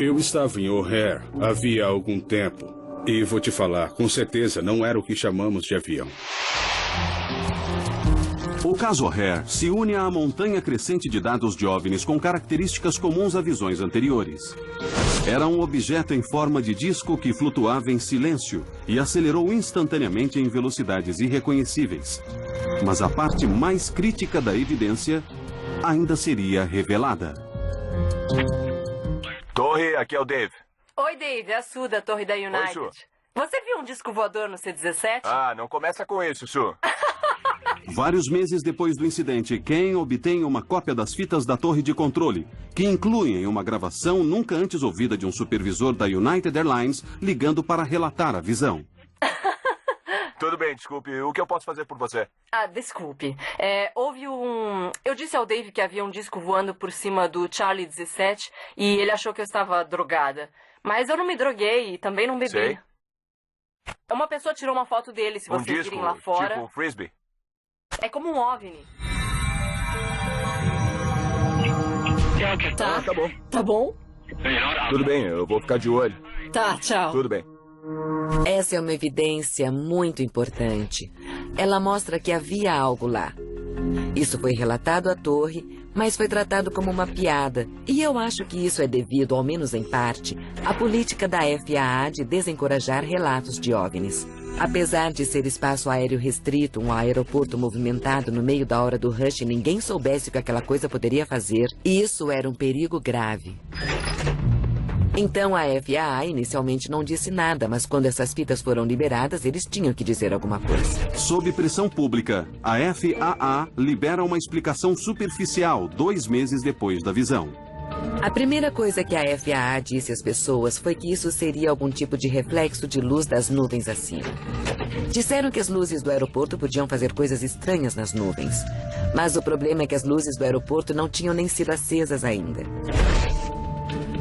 Eu estava em O'Hare havia algum tempo. E vou te falar, com certeza não era o que chamamos de avião. O caso O'Hare se une à montanha crescente de dados de OVNIs com características comuns a visões anteriores. Era um objeto em forma de disco que flutuava em silêncio e acelerou instantaneamente em velocidades irreconhecíveis. Mas a parte mais crítica da evidência ainda seria revelada. Torre, aqui é o Dave. Oi, Dave, é a Sue da torre da United. Oi, Sue. Você viu um disco voador no C-17? Ah, não começa com isso, Sue. Vários meses depois do incidente, Ken obtém uma cópia das fitas da torre de controle, que incluem uma gravação nunca antes ouvida de um supervisor da United Airlines ligando para relatar a visão. Tudo bem, desculpe. O que eu posso fazer por você? Ah, desculpe. Houve um... Eu disse ao Dave que havia um disco voando por cima do Charlie 17 e ele achou que eu estava drogada. Mas eu não me droguei e também não bebi. Sei. Uma pessoa tirou uma foto dele, se vocês virem lá fora. Tipo um frisbee? É como um OVNI. Tá. Tá bom. Tá bom? Tudo bem, eu vou ficar de olho. Tá, tchau. Tudo bem. Essa é uma evidência muito importante. Ela mostra que havia algo lá. Isso foi relatado à torre, mas foi tratado como uma piada. E eu acho que isso é devido, ao menos em parte, à política da FAA de desencorajar relatos de OVNIs. Apesar de ser espaço aéreo restrito, um aeroporto movimentado no meio da hora do rush e ninguém soubesse o que aquela coisa poderia fazer, isso era um perigo grave. Então a FAA inicialmente não disse nada, mas quando essas fitas foram liberadas, eles tinham que dizer alguma coisa. Sob pressão pública, a FAA libera uma explicação superficial 2 meses depois da visão. A primeira coisa que a FAA disse às pessoas foi que isso seria algum tipo de reflexo de luz das nuvens acima. Disseram que as luzes do aeroporto podiam fazer coisas estranhas nas nuvens. Mas o problema é que as luzes do aeroporto não tinham nem sido acesas ainda.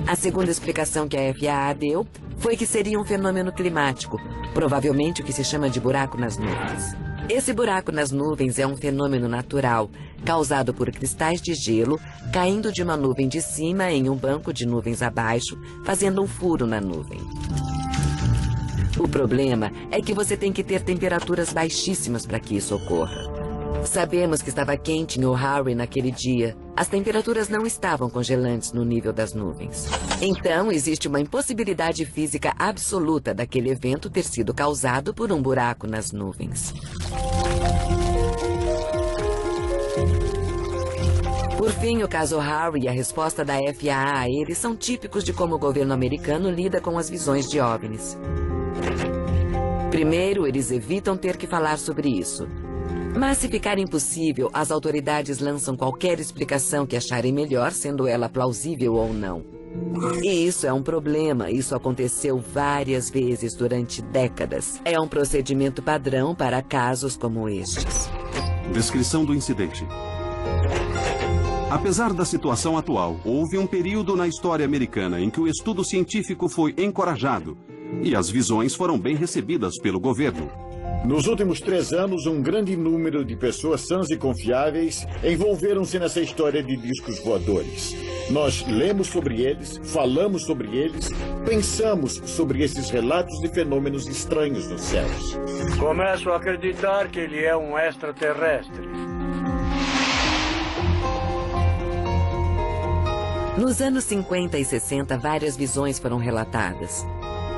A segunda explicação que a FAA deu foi que seria um fenômeno climático, provavelmente o que se chama de buraco nas nuvens. Esse buraco nas nuvens é um fenômeno natural, causado por cristais de gelo caindo de uma nuvem de cima em um banco de nuvens abaixo, fazendo um furo na nuvem. O problema é que você tem que ter temperaturas baixíssimas para que isso ocorra. Sabemos que estava quente em O'Hare naquele dia, As temperaturas não estavam congelantes no nível das nuvens. Então, existe uma impossibilidade física absoluta daquele evento ter sido causado por um buraco nas nuvens. Por fim, o caso Harry e a resposta da FAA a ele são típicos de como o governo americano lida com as visões de OVNIs. Primeiro, eles evitam ter que falar sobre isso. Mas se ficar impossível, as autoridades lançam qualquer explicação que acharem melhor, sendo ela plausível ou não. E isso é um problema. Isso aconteceu várias vezes durante décadas. É um procedimento padrão para casos como estes. Descrição do incidente. Apesar da situação atual, houve um período na história americana em que o estudo científico foi encorajado e as visões foram bem recebidas pelo governo. Nos últimos 3 anos, um grande número de pessoas sãs e confiáveis envolveram-se nessa história de discos voadores. Nós lemos sobre eles, falamos sobre eles, pensamos sobre esses relatos de fenômenos estranhos nos céus. Começo a acreditar que ele é um extraterrestre. Nos anos 50 e 60, várias visões foram relatadas.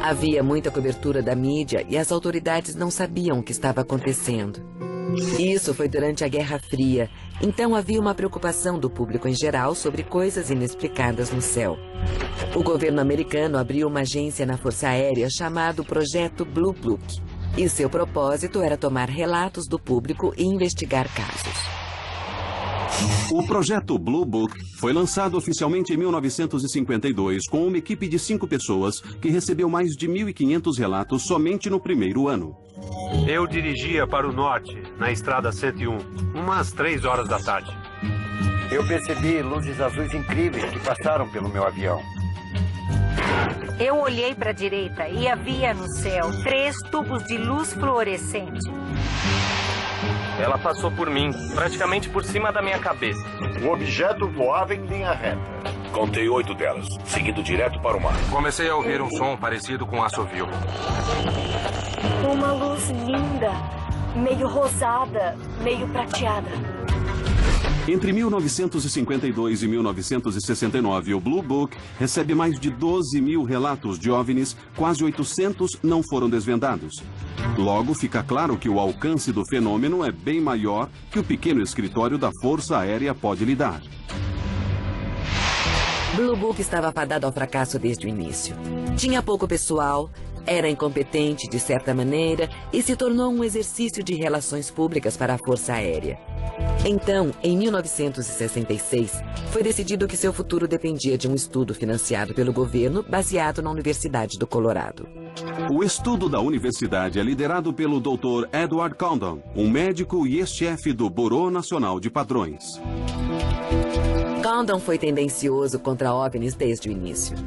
Havia muita cobertura da mídia e as autoridades não sabiam o que estava acontecendo. Isso foi durante a Guerra Fria, então havia uma preocupação do público em geral sobre coisas inexplicadas no céu. O governo americano abriu uma agência na Força Aérea chamada Projeto Blue Book, e seu propósito era tomar relatos do público e investigar casos. O projeto Blue Book foi lançado oficialmente em 1952 com uma equipe de 5 pessoas que recebeu mais de 1.500 relatos somente no primeiro ano. Eu dirigia para o norte, na estrada 101, umas 3 horas da tarde. Eu percebi luzes azuis incríveis que passaram pelo meu avião. Eu olhei para a direita e havia no céu 3 tubos de luz fluorescente. Ela passou por mim, praticamente por cima da minha cabeça. O objeto voava em linha reta. Contei 8 delas, seguindo direto para o mar. Comecei a ouvir um som parecido com assovio. Uma luz linda, meio rosada, meio prateada. Entre 1952 e 1969, o Blue Book recebe mais de 12.000 relatos de OVNIs, quase 800 não foram desvendados. Logo, fica claro que o alcance do fenômeno é bem maior que o pequeno escritório da Força Aérea pode lidar. Blue Book estava fadado ao fracasso desde o início. Tinha pouco pessoal, era incompetente de certa maneira e se tornou um exercício de relações públicas para a Força Aérea. Então, em 1966, foi decidido que seu futuro dependia de um estudo financiado pelo governo baseado na Universidade do Colorado. O estudo da universidade é liderado pelo Dr. Edward Condon, um médico e ex-chefe do Bureau Nacional de Padrões. Condon foi tendencioso contra OVNIs desde o início.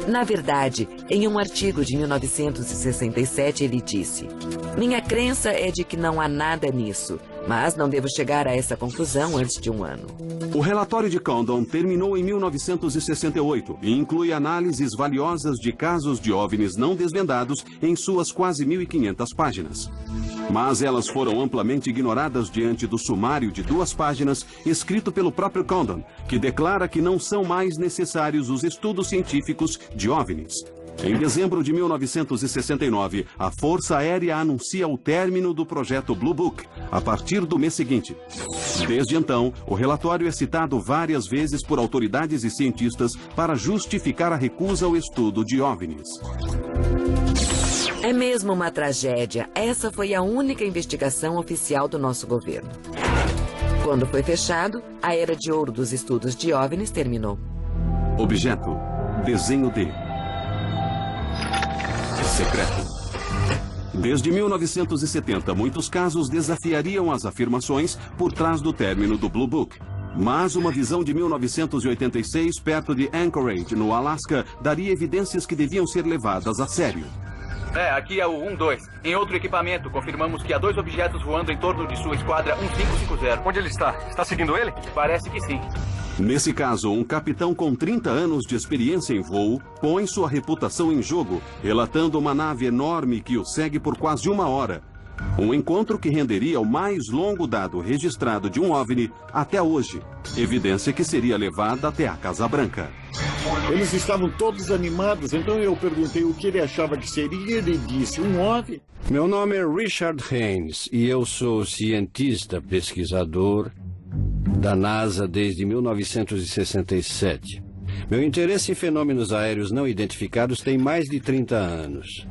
Na verdade, em um artigo de 1967, ele disse: "Minha crença é de que não há nada nisso, mas não devo chegar a essa conclusão antes de um ano." O relatório de Condon terminou em 1968 e inclui análises valiosas de casos de OVNIs não desvendados em suas quase 1.500 páginas. Mas elas foram amplamente ignoradas diante do sumário de 2 páginas escrito pelo próprio Condon, que declara que não são mais necessários os estudos científicos de OVNIs. Em dezembro de 1969, a Força Aérea anuncia o término do projeto Blue Book, a partir do mês seguinte. Desde então, o relatório é citado várias vezes por autoridades e cientistas para justificar a recusa ao estudo de OVNIs. É mesmo uma tragédia. Essa foi a única investigação oficial do nosso governo. Quando foi fechado, a era de ouro dos estudos de OVNIs terminou. Objeto: desenho D. Secreto. Desde 1970, muitos casos desafiariam as afirmações por trás do término do Blue Book. Mas uma visão de 1986, perto de Anchorage, no Alasca, daria evidências que deviam ser levadas a sério. Aqui é o 1-2. Em outro equipamento, confirmamos que há 2 objetos voando em torno de sua esquadra 1550. Onde ele está? Está seguindo ele? Parece que sim. Nesse caso, um capitão com 30 anos de experiência em voo põe sua reputação em jogo, relatando uma nave enorme que o segue por quase 1 hora, Um encontro que renderia o mais longo dado registrado de um OVNI até hoje. Evidência que seria levada até a Casa Branca. Eles estavam todos animados, então eu perguntei o que ele achava que seria. Ele disse, um OVNI. Meu nome é Richard Haynes e eu sou cientista pesquisador da NASA desde 1967. Meu interesse em fenômenos aéreos não identificados tem mais de 30 anos.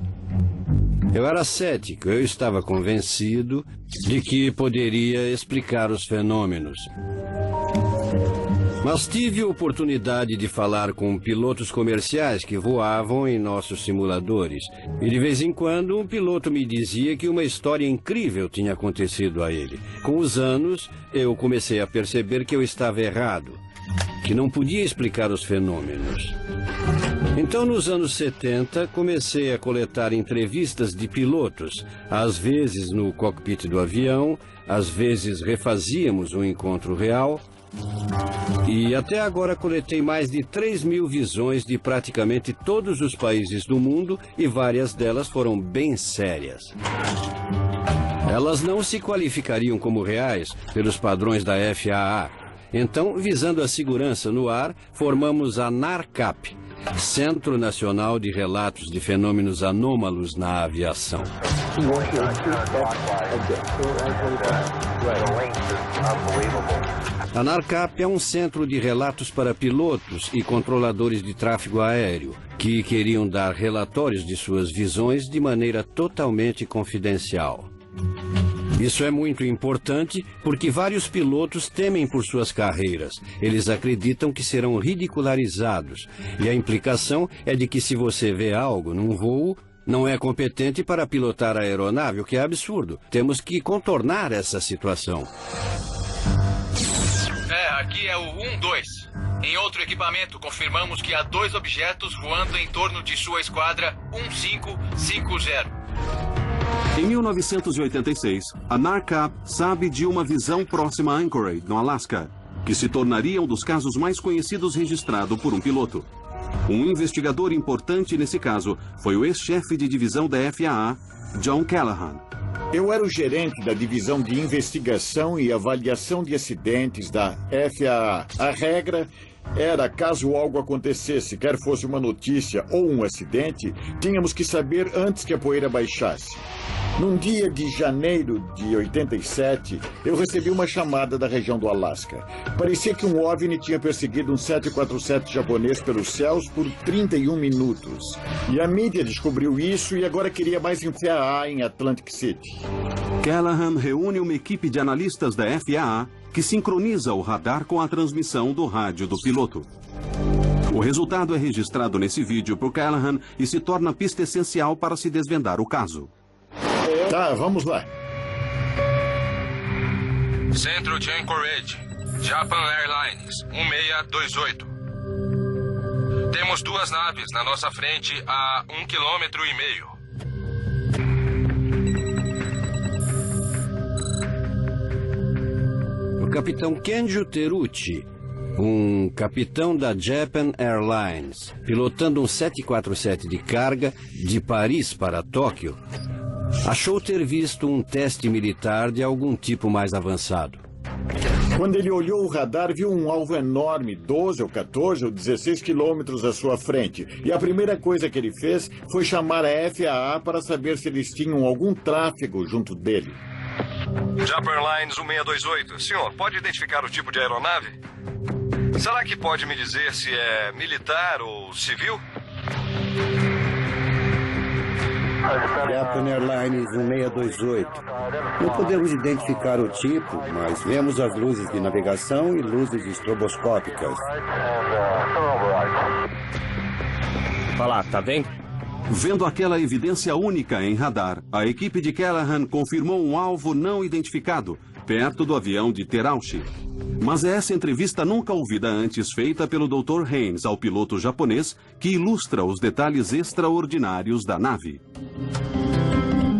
Eu era cético, eu estava convencido de que poderia explicar os fenômenos. Mas tive a oportunidade de falar com pilotos comerciais que voavam em nossos simuladores. E de vez em quando um piloto me dizia que uma história incrível tinha acontecido a ele. Com os anos, eu comecei a perceber que eu estava errado, que não podia explicar os fenômenos. Então, nos anos 70, comecei a coletar entrevistas de pilotos, às vezes no cockpit do avião, às vezes refazíamos um encontro real. E até agora coletei mais de 3.000 visões de praticamente todos os países do mundo e várias delas foram bem sérias. Elas não se qualificariam como reais pelos padrões da FAA. Então, visando a segurança no ar, formamos a NARCAP, Centro Nacional de Relatos de Fenômenos Anômalos na Aviação. A NARCAP é um centro de relatos para pilotos e controladores de tráfego aéreo que queriam dar relatórios de suas visões de maneira totalmente confidencial. Isso é muito importante porque vários pilotos temem por suas carreiras. Eles acreditam que serão ridicularizados. E a implicação é de que se você vê algo num voo, não é competente para pilotar a aeronave, o que é absurdo. Temos que contornar essa situação. Aqui é o 1-2. Em outro equipamento, confirmamos que há 2 objetos voando em torno de sua esquadra 1550. Em 1986, a NARCAP sabe de uma visão próxima a Anchorage, no Alasca, que se tornaria um dos casos mais conhecidos registrado por um piloto. Um investigador importante nesse caso foi o ex-chefe de divisão da FAA, John Callahan. Eu era o gerente da divisão de investigação e avaliação de acidentes da FAA. A regra era, caso algo acontecesse, quer fosse uma notícia ou um acidente, tínhamos que saber antes que a poeira baixasse. Num dia de janeiro de 87, eu recebi uma chamada da região do Alasca. Parecia que um OVNI tinha perseguido um 747 japonês pelos céus por 31 minutos. E a mídia descobriu isso e agora queria mais em FAA em Atlantic City. Callahan reúne uma equipe de analistas da FAA que sincroniza o radar com a transmissão do rádio do piloto. O resultado é registrado nesse vídeo por Callahan e se torna pista essencial para se desvendar o caso. Tá, vamos lá. Centro de Anchorage, Japan Airlines, 1628. Temos 2 naves na nossa frente a 1,5 km. O capitão Kenjo Teruchi, um capitão da Japan Airlines, pilotando um 747 de carga de Paris para Tóquio, achou ter visto um teste militar de algum tipo mais avançado. Quando ele olhou o radar, viu um alvo enorme, 12 ou 14 ou 16 quilômetros à sua frente. E a primeira coisa que ele fez foi chamar a FAA para saber se eles tinham algum tráfego junto dele. Japan Airlines 1628. Senhor, pode identificar o tipo de aeronave? Será que pode me dizer se é militar ou civil? Japan Airlines 1628. Não podemos identificar o tipo, mas vemos as luzes de navegação e luzes estroboscópicas. Olha lá, tá vendo? Vendo aquela evidência única em radar, a equipe de Callahan confirmou um alvo não identificado, perto do avião de Terauchi. Mas é essa entrevista nunca ouvida antes feita pelo Dr. Haynes ao piloto japonês que ilustra os detalhes extraordinários da nave.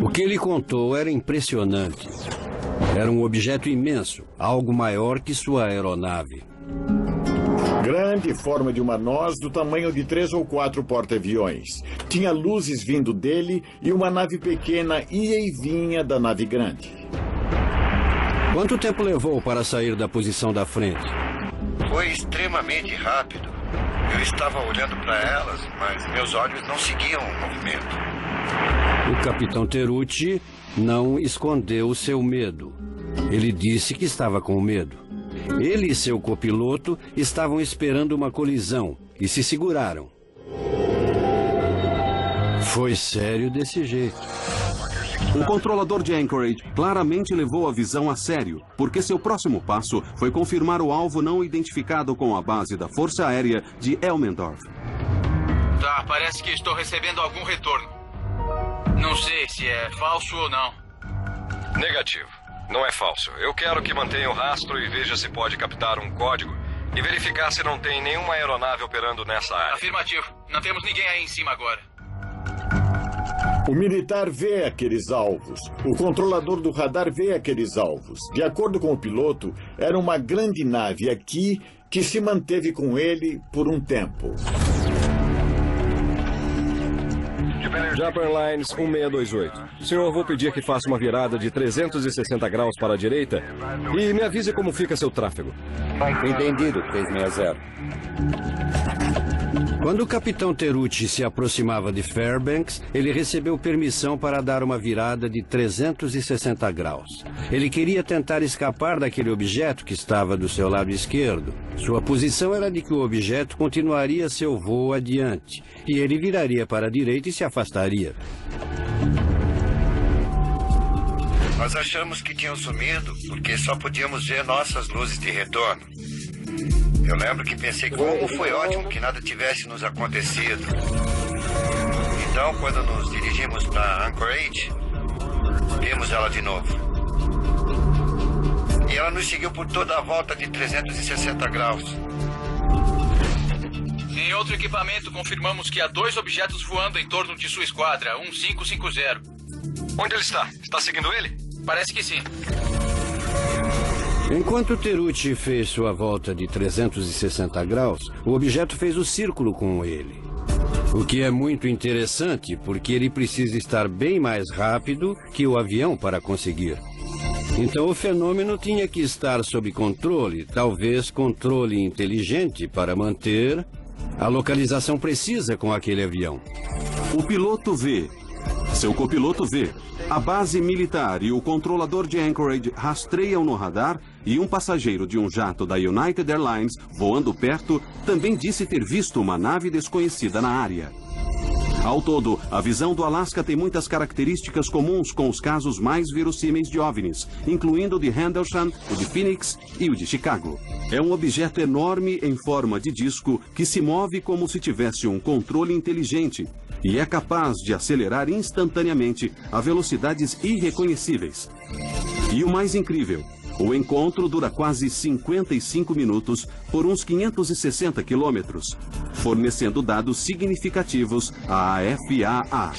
O que ele contou era impressionante. Era um objeto imenso, algo maior que sua aeronave. Grande, forma de uma noz, do tamanho de 3 ou 4 porta-aviões. Tinha luzes vindo dele e uma nave pequena ia e vinha da nave grande. Quanto tempo levou para sair da posição da frente? Foi extremamente rápido. Eu estava olhando para elas, mas meus olhos não seguiam o movimento. O capitão Terúcci não escondeu seu medo. Ele disse que estava com medo. Ele e seu copiloto estavam esperando uma colisão e se seguraram. Foi sério desse jeito. O controlador de Anchorage claramente levou a visão a sério, porque seu próximo passo foi confirmar o alvo não identificado com a base da Força Aérea de Elmendorf. Tá, parece que estou recebendo algum retorno. Não sei se é falso ou não. Negativo. Não é falso. Eu quero que mantenha o rastro e veja se pode captar um código e verificar se não tem nenhuma aeronave operando nessa área. Afirmativo. Não temos ninguém aí em cima agora. O militar vê aqueles alvos. O controlador do radar vê aqueles alvos. De acordo com o piloto, era uma grande nave aqui que se manteve com ele por um tempo. Japan Airlines 1628. Senhor, vou pedir que faça uma virada de 360 graus para a direita e me avise como fica seu tráfego. Entendido, 360. Quando o capitão Terúcci se aproximava de Fairbanks, ele recebeu permissão para dar uma virada de 360 graus. Ele queria tentar escapar daquele objeto que estava do seu lado esquerdo. Sua posição era de que o objeto continuaria seu voo adiante, e ele viraria para a direita e se afastaria. Nós achamos que tinham sumido porque só podíamos ver nossas luzes de retorno. Eu lembro que pensei como foi ótimo que nada tivesse nos acontecido. Então, quando nos dirigimos para Anchorage, vimos ela de novo. E ela nos seguiu por toda a volta de 360 graus. Em outro equipamento, confirmamos que há 2 objetos voando em torno de sua esquadra, 1550. Onde ele está? Está seguindo ele? Parece que sim. Enquanto Terúcci fez sua volta de 360 graus, o objeto fez o círculo com ele. O que é muito interessante, porque ele precisa estar bem mais rápido que o avião para conseguir. Então o fenômeno tinha que estar sob controle, talvez controle inteligente para manter a localização precisa com aquele avião. O piloto vê. Seu copiloto vê. A base militar e o controlador de Anchorage rastreiam no radar e um passageiro de um jato da United Airlines, voando perto, também disse ter visto uma nave desconhecida na área. Ao todo, a visão do Alasca tem muitas características comuns com os casos mais verossímeis de OVNIs, incluindo o de Rendlesham, o de Phoenix e o de Chicago. É um objeto enorme em forma de disco que se move como se tivesse um controle inteligente e é capaz de acelerar instantaneamente a velocidades irreconhecíveis. E o mais incrível, o encontro dura quase 55 minutos por uns 560 quilômetros, fornecendo dados significativos à FAA.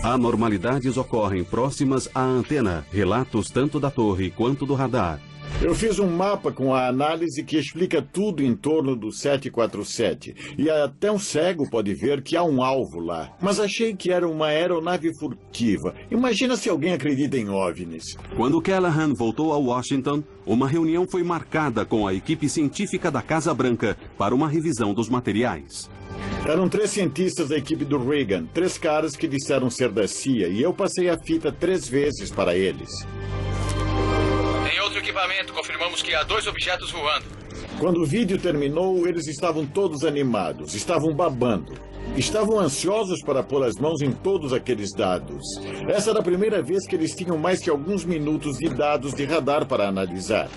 Anormalidades ocorrem próximas à antena, relatos tanto da torre quanto do radar. Eu fiz um mapa com a análise que explica tudo em torno do 747. E até um cego pode ver que há um alvo lá. Mas achei que era uma aeronave furtiva. Imagina se alguém acredita em OVNIs. Quando Callahan voltou a Washington, uma reunião foi marcada com a equipe científica da Casa Branca para uma revisão dos materiais. Eram 3 cientistas da equipe do Reagan, 3 caras que disseram ser da CIA, e eu passei a fita 3 vezes para eles. Em outro equipamento, confirmamos que há 2 objetos voando. Quando o vídeo terminou, eles estavam todos animados, estavam babando. Estavam ansiosos para pôr as mãos em todos aqueles dados. Essa era a primeira vez que eles tinham mais que alguns minutos de dados de radar para analisar.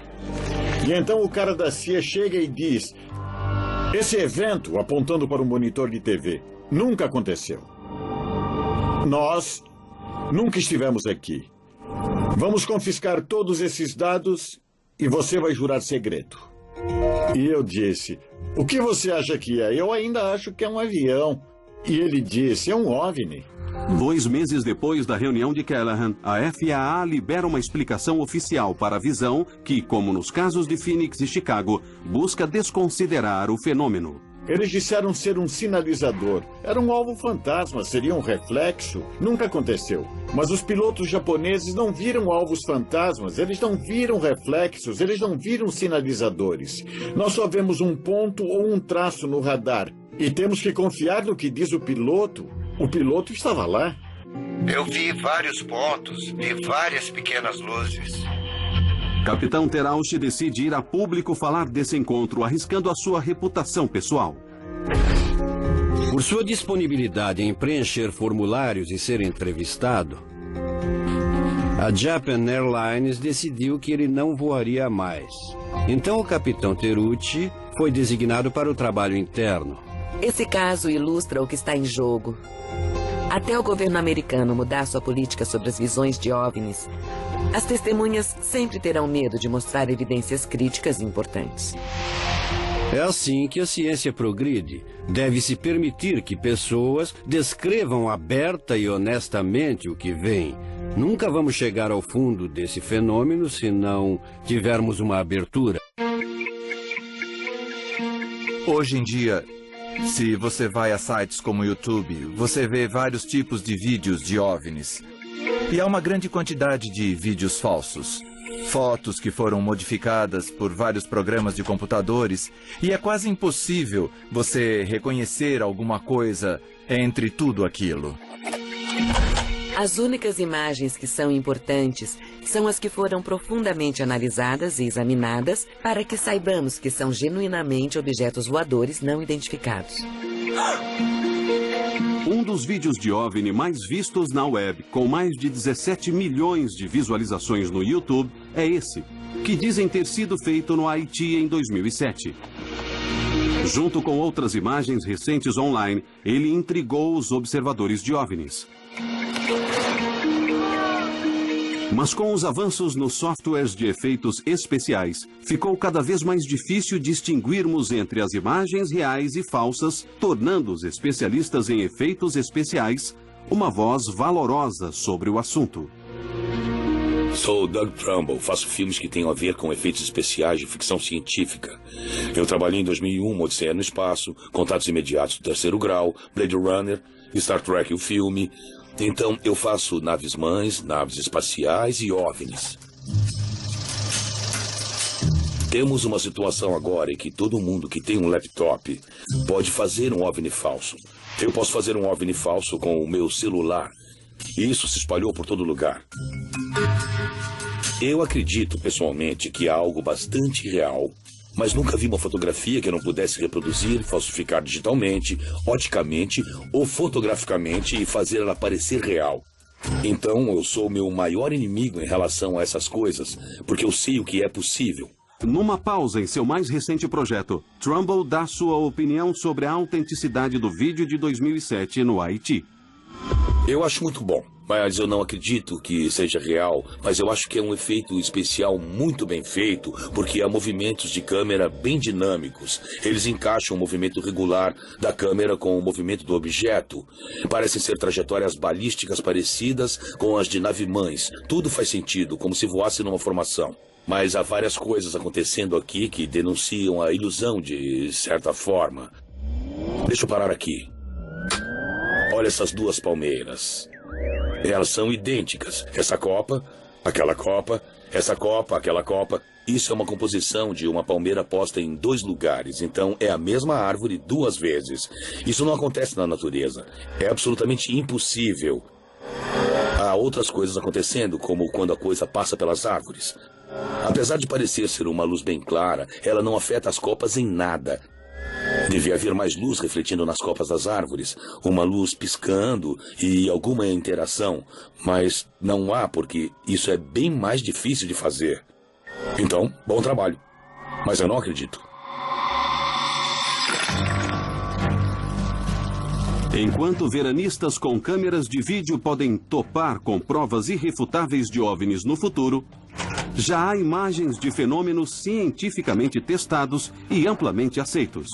E então o cara da CIA chega e diz: esse evento, apontando para um monitor de TV, nunca aconteceu. Nós nunca estivemos aqui. Vamos confiscar todos esses dados e você vai jurar segredo. E eu disse: o que você acha que é? Eu ainda acho que é um avião. E ele disse: é um OVNI. 2 meses depois da reunião de Callahan, a FAA libera uma explicação oficial para a visão que, como nos casos de Phoenix e Chicago, busca desconsiderar o fenômeno. Eles disseram ser um sinalizador. Era um alvo fantasma, seria um reflexo. Nunca aconteceu. Mas os pilotos japoneses não viram alvos fantasmas, eles não viram reflexos, eles não viram sinalizadores. Nós só vemos um ponto ou um traço no radar. E temos que confiar no que diz o piloto. O piloto estava lá. Eu vi vários pontos, vi várias pequenas luzes. Capitão Terauchi decide ir a público falar desse encontro, arriscando a sua reputação pessoal. Por sua disponibilidade em preencher formulários e ser entrevistado, a Japan Airlines decidiu que ele não voaria mais. Então o capitão Terauchi foi designado para o trabalho interno. Esse caso ilustra o que está em jogo. Até o governo americano mudar sua política sobre as visões de OVNIs, as testemunhas sempre terão medo de mostrar evidências críticas e importantes. É assim que a ciência progride. Deve-se permitir que pessoas descrevam aberta e honestamente o que veem. Nunca vamos chegar ao fundo desse fenômeno se não tivermos uma abertura. Hoje em dia, se você vai a sites como o YouTube, você vê vários tipos de vídeos de OVNIs. E há uma grande quantidade de vídeos falsos. Fotos que foram modificadas por vários programas de computadores. E é quase impossível você reconhecer alguma coisa entre tudo aquilo. As únicas imagens que são importantes são as que foram profundamente analisadas e examinadas para que saibamos que são genuinamente objetos voadores não identificados. Um dos vídeos de OVNI mais vistos na web, com mais de 17 milhões de visualizações no YouTube, é esse, que dizem ter sido feito no Haiti em 2007. Junto com outras imagens recentes online, ele intrigou os observadores de OVNIs. Mas com os avanços nos softwares de efeitos especiais, ficou cada vez mais difícil distinguirmos entre as imagens reais e falsas, tornando os especialistas em efeitos especiais uma voz valorosa sobre o assunto. Sou Doug Trumbull, faço filmes que têm a ver com efeitos especiais de ficção científica. Eu trabalhei em 2001, Odisseia no Espaço, Contatos Imediatos do Terceiro Grau, Blade Runner, Star Trek, o filme. Então, eu faço naves-mães, naves espaciais e OVNIs. Temos uma situação agora em que todo mundo que tem um laptop pode fazer um OVNI falso. Eu posso fazer um OVNI falso com o meu celular. E isso se espalhou por todo lugar. Eu acredito, pessoalmente, que há algo bastante real, mas nunca vi uma fotografia que eu não pudesse reproduzir, falsificar digitalmente, oticamente ou fotograficamente e fazer ela parecer real. Então, eu sou o meu maior inimigo em relação a essas coisas, porque eu sei o que é possível. Numa pausa em seu mais recente projeto, Trumbull dá sua opinião sobre a autenticidade do vídeo de 2007 no Haiti. Eu acho muito bom, mas eu não acredito que seja real, mas eu acho que é um efeito especial muito bem feito, porque há movimentos de câmera bem dinâmicos. Eles encaixam o movimento regular da câmera com o movimento do objeto. Parecem ser trajetórias balísticas parecidas com as de nave-mães. Tudo faz sentido, como se voasse numa formação. Mas há várias coisas acontecendo aqui que denunciam a ilusão de certa forma. Deixa eu parar aqui. Olha essas duas palmeiras. Elas são idênticas. Essa copa, aquela copa, essa copa, aquela copa. Isso é uma composição de uma palmeira posta em 2 lugares. Então é a mesma árvore 2 vezes. Isso não acontece na natureza. É absolutamente impossível. Há outras coisas acontecendo, como quando a coisa passa pelas árvores. Apesar de parecer ser uma luz bem clara, ela não afeta as copas em nada. Devia haver mais luz refletindo nas copas das árvores, uma luz piscando e alguma interação, mas não há porque isso é bem mais difícil de fazer. Então, bom trabalho. Mas eu não acredito. Enquanto veranistas com câmeras de vídeo podem topar com provas irrefutáveis de OVNIs no futuro, já há imagens de fenômenos cientificamente testados e amplamente aceitos.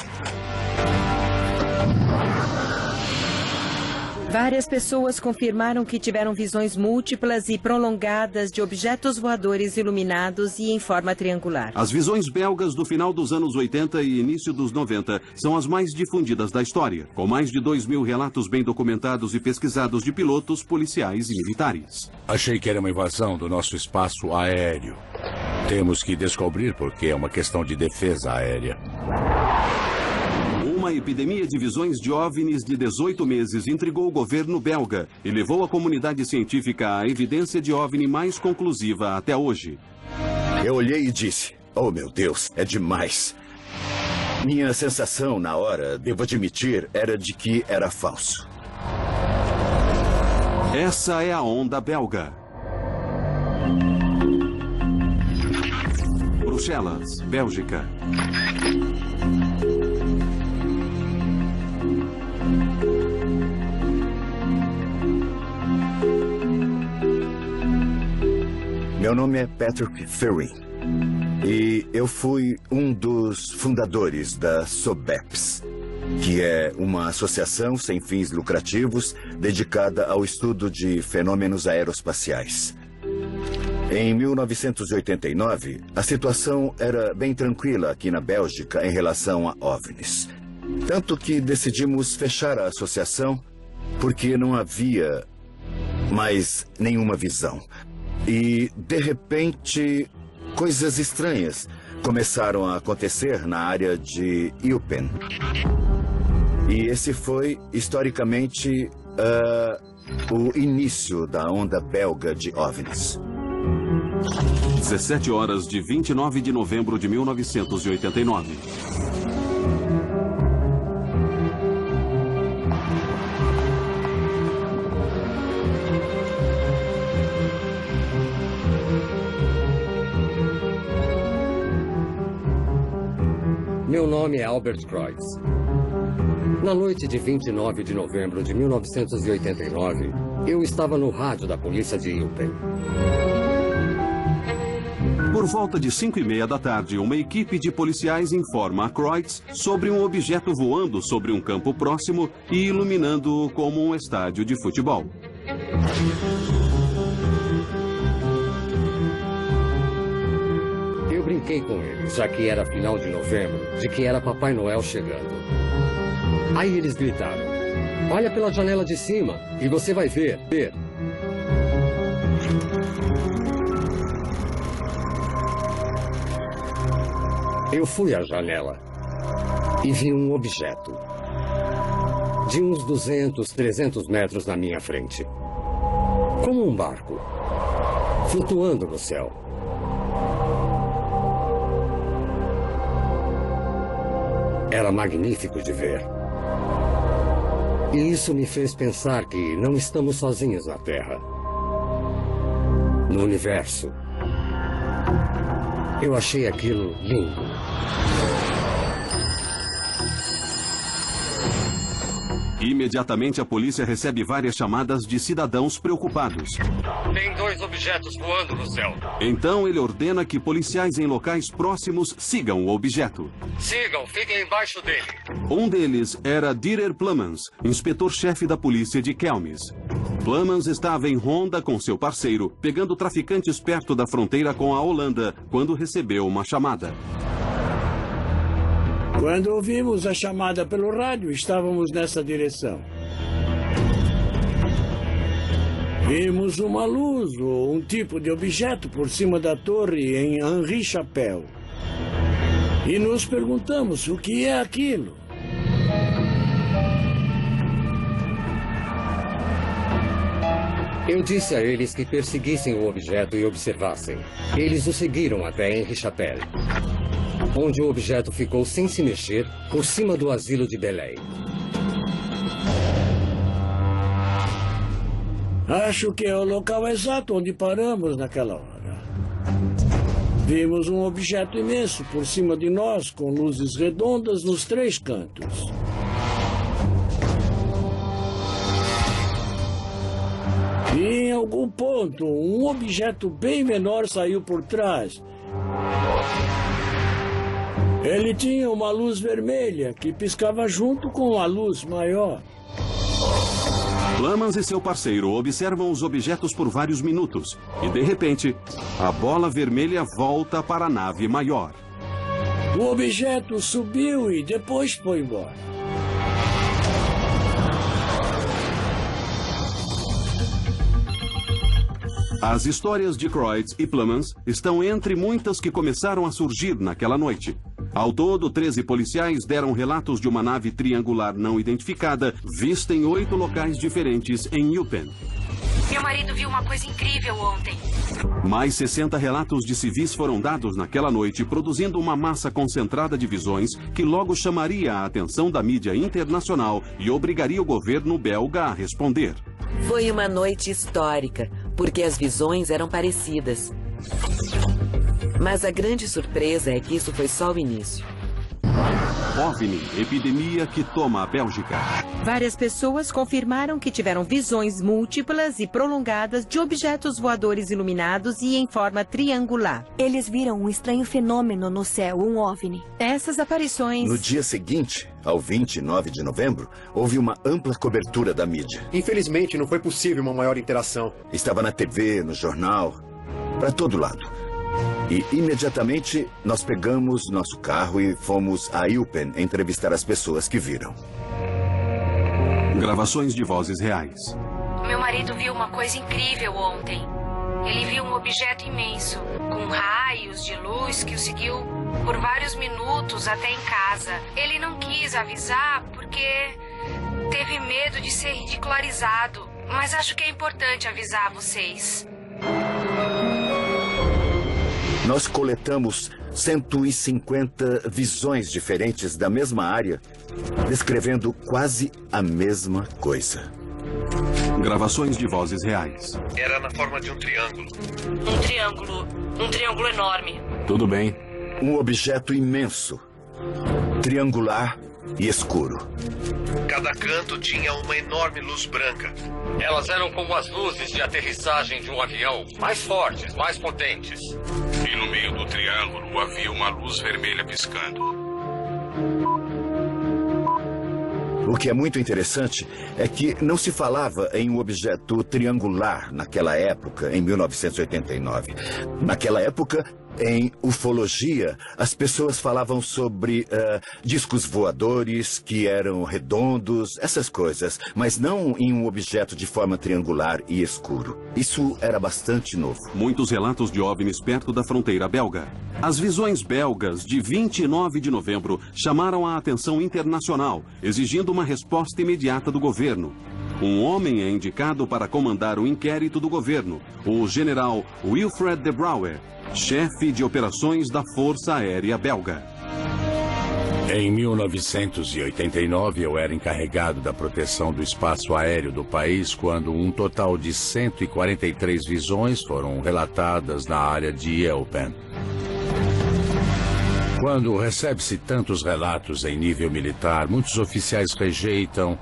Várias pessoas confirmaram que tiveram visões múltiplas e prolongadas de objetos voadores iluminados e em forma triangular. As visões belgas do final dos anos 80 e início dos 90 são as mais difundidas da história, com mais de 2.000 relatos bem documentados e pesquisados de pilotos, policiais e militares. Achei que era uma invasão do nosso espaço aéreo. Temos que descobrir porque é uma questão de defesa aérea. Uma epidemia de visões de OVNIs de 18 meses intrigou o governo belga e levou a comunidade científica à evidência de OVNI mais conclusiva até hoje. Eu olhei e disse, oh meu Deus, é demais. Minha sensação na hora, devo admitir, era de que era falso. Essa é a onda belga. Bruxelas, Bélgica. Meu nome é Patrick Ferry e eu fui um dos fundadores da SOBEPS, que é uma associação sem fins lucrativos dedicada ao estudo de fenômenos aeroespaciais. Em 1989, a situação era bem tranquila aqui na Bélgica em relação a OVNIs. Tanto que decidimos fechar a associação porque não havia mais nenhuma visão. E, de repente, coisas estranhas começaram a acontecer na área de Eupen. E esse foi, historicamente, o início da onda belga de OVNIs. 17 horas de 29 de novembro de 1989. Meu nome é Albert Kreutz. Na noite de 29 de novembro de 1989, eu estava no rádio da polícia de Eupen. Por volta de 5:30 da tarde, uma equipe de policiais informa a Kreutz sobre um objeto voando sobre um campo próximo e iluminando-o como um estádio de futebol. Eu brinquei com eles, já que era final de novembro, de que era Papai Noel chegando. Aí eles gritaram, olha pela janela de cima e você vai ver. Eu fui à janela e vi um objeto de uns 200, 300 metros na minha frente. Como um barco, flutuando no céu. Era magnífico de ver. E isso me fez pensar que não estamos sozinhos na Terra. No universo. Eu achei aquilo lindo. Imediatamente a polícia recebe várias chamadas de cidadãos preocupados. Tem 2 objetos voando no céu. Então ele ordena que policiais em locais próximos sigam o objeto. Sigam, fiquem embaixo dele. Um deles era Dieter Plummans, inspetor-chefe da polícia de Kelmis. Plummans estava em ronda com seu parceiro, pegando traficantes perto da fronteira com a Holanda, quando recebeu uma chamada. Quando ouvimos a chamada pelo rádio, estávamos nessa direção. Vimos uma luz ou um tipo de objeto por cima da torre em Henri Chapelle. E nos perguntamos o que é aquilo. Eu disse a eles que perseguissem o objeto e observassem. Eles o seguiram até Henri Chapelle, onde o objeto ficou sem se mexer por cima do asilo de Belém. Acho que é o local exato onde paramos naquela hora. Vimos um objeto imenso por cima de nós, com luzes redondas nos 3 cantos. E em algum ponto, um objeto bem menor saiu por trás. Ele tinha uma luz vermelha que piscava junto com a luz maior. Plamans e seu parceiro observam os objetos por vários minutos e, de repente, a bola vermelha volta para a nave maior. O objeto subiu e depois foi embora. As histórias de Croix e Plamans estão entre muitas que começaram a surgir naquela noite. Ao todo, 13 policiais deram relatos de uma nave triangular não identificada, vista em 8 locais diferentes em Eupen. Meu marido viu uma coisa incrível ontem. Mais 60 relatos de civis foram dados naquela noite, produzindo uma massa concentrada de visões que logo chamaria a atenção da mídia internacional e obrigaria o governo belga a responder. Foi uma noite histórica, porque as visões eram parecidas. Mas a grande surpresa é que isso foi só o início. OVNI, epidemia que toma a Bélgica. Várias pessoas confirmaram que tiveram visões múltiplas e prolongadas de objetos voadores iluminados e em forma triangular. Eles viram um estranho fenômeno no céu, um OVNI. Essas aparições... No dia seguinte, ao 29 de novembro, houve uma ampla cobertura da mídia. Infelizmente, não foi possível uma maior interação. Estava na TV, no jornal, para todo lado. E imediatamente nós pegamos nosso carro e fomos a Eupen entrevistar as pessoas que viram. Gravações de vozes reais. Meu marido viu uma coisa incrível ontem. Ele viu um objeto imenso, com raios de luz que o seguiu por vários minutos até em casa. Ele não quis avisar porque teve medo de ser ridicularizado, mas acho que é importante avisar vocês. Nós coletamos 150 visões diferentes da mesma área, descrevendo quase a mesma coisa. Gravações de vozes reais. Era na forma de um triângulo. Um triângulo enorme. Tudo bem. Um objeto imenso, triangular e escuro. Cada canto tinha uma enorme luz branca. Elas eram como as luzes de aterrissagem de um avião, mais fortes, mais potentes. E no meio do triângulo havia uma luz vermelha piscando. O que é muito interessante é que não se falava em um objeto triangular naquela época, em 1989. Naquela época, em ufologia, as pessoas falavam sobre discos voadores que eram redondos, essas coisas, mas não em um objeto de forma triangular e escuro. Isso era bastante novo. Muitos relatos de OVNIs perto da fronteira belga. As visões belgas de 29 de novembro chamaram a atenção internacional, exigindo uma resposta imediata do governo. Um homem é indicado para comandar o inquérito do governo, o general Wilfred de Brouwer, chefe de operações da Força Aérea Belga. Em 1989, eu era encarregado da proteção do espaço aéreo do país quando um total de 143 visões foram relatadas na área de Eupen. Quando recebe-se tantos relatos em nível militar, muitos oficiais rejeitam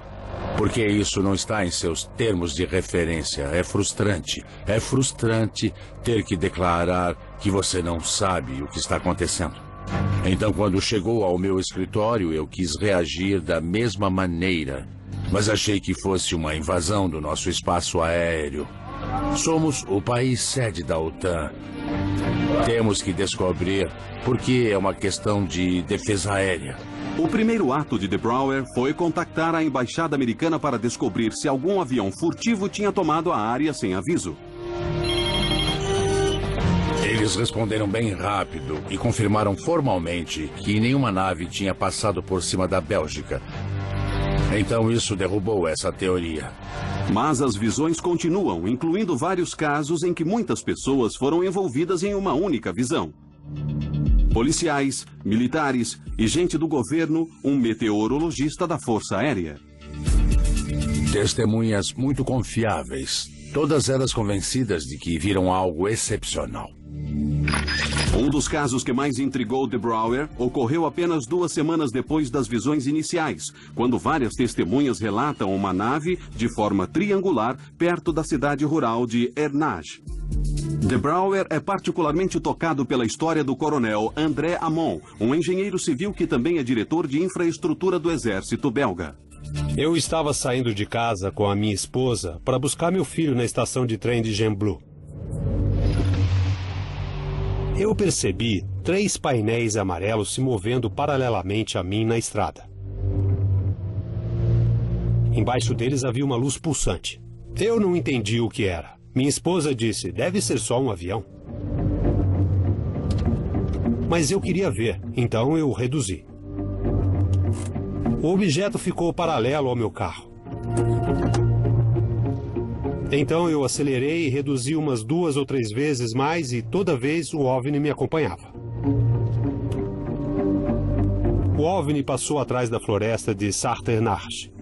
porque isso não está em seus termos de referência. É frustrante. É frustrante ter que declarar que você não sabe o que está acontecendo. Então, quando chegou ao meu escritório, eu quis reagir da mesma maneira, mas achei que fosse uma invasão do nosso espaço aéreo. Somos o país sede da OTAN. Temos que descobrir porque é uma questão de defesa aérea. O primeiro ato de de Brouwer foi contactar a embaixada americana para descobrir se algum avião furtivo tinha tomado a área sem aviso. Eles responderam bem rápido e confirmaram formalmente que nenhuma nave tinha passado por cima da Bélgica. Então isso derrubou essa teoria. Mas as visões continuam, incluindo vários casos em que muitas pessoas foram envolvidas em uma única visão. Policiais, militares e gente do governo, um meteorologista da Força Aérea. Testemunhas muito confiáveis, todas elas convencidas de que viram algo excepcional. Um dos casos que mais intrigou de Brouwer ocorreu apenas 2 semanas depois das visões iniciais, quando várias testemunhas relatam uma nave de forma triangular perto da cidade rural de Ernage. De Brouwer é particularmente tocado pela história do coronel André Hamon, um engenheiro civil que também é diretor de infraestrutura do exército belga. Eu estava saindo de casa com a minha esposa para buscar meu filho na estação de trem de Gembloux. Eu percebi 3 painéis amarelos se movendo paralelamente a mim na estrada. Embaixo deles havia uma luz pulsante. Eu não entendi o que era. Minha esposa disse, deve ser só um avião. Mas eu queria ver, então eu reduzi. O objeto ficou paralelo ao meu carro. Então eu acelerei e reduzi umas 2 ou 3 vezes mais e toda vez o OVNI me acompanhava. O OVNI passou atrás da floresta de Sarternarche.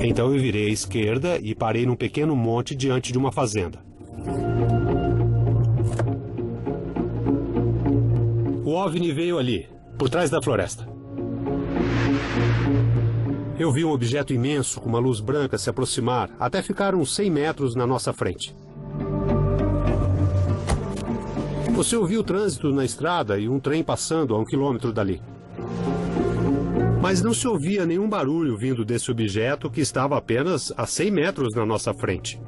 Então eu virei à esquerda e parei num pequeno monte diante de uma fazenda. O OVNI veio ali, por trás da floresta. Eu vi um objeto imenso com uma luz branca se aproximar até ficar uns 100 metros na nossa frente. Você ouviu o trânsito na estrada e um trem passando a 1 quilômetro dali. Mas não se ouvia nenhum barulho vindo desse objeto que estava apenas a 100 metros na nossa frente.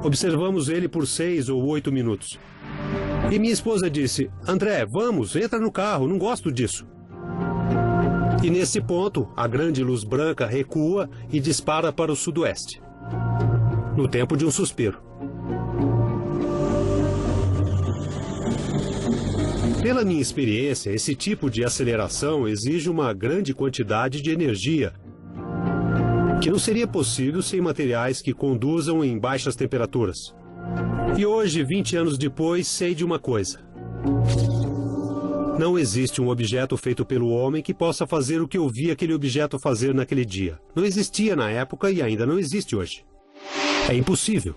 Observamos ele por 6 ou 8 minutos. E minha esposa disse, André, vamos, entra no carro, não gosto disso. E nesse ponto, a grande luz branca recua e dispara para o sudoeste. No tempo de um suspiro. Pela minha experiência, esse tipo de aceleração exige uma grande quantidade de energia, que não seria possível sem materiais que conduzam em baixas temperaturas. E hoje, 20 anos depois, sei de uma coisa. Não existe um objeto feito pelo homem que possa fazer o que eu vi aquele objeto fazer naquele dia. Não existia na época e ainda não existe hoje. É impossível.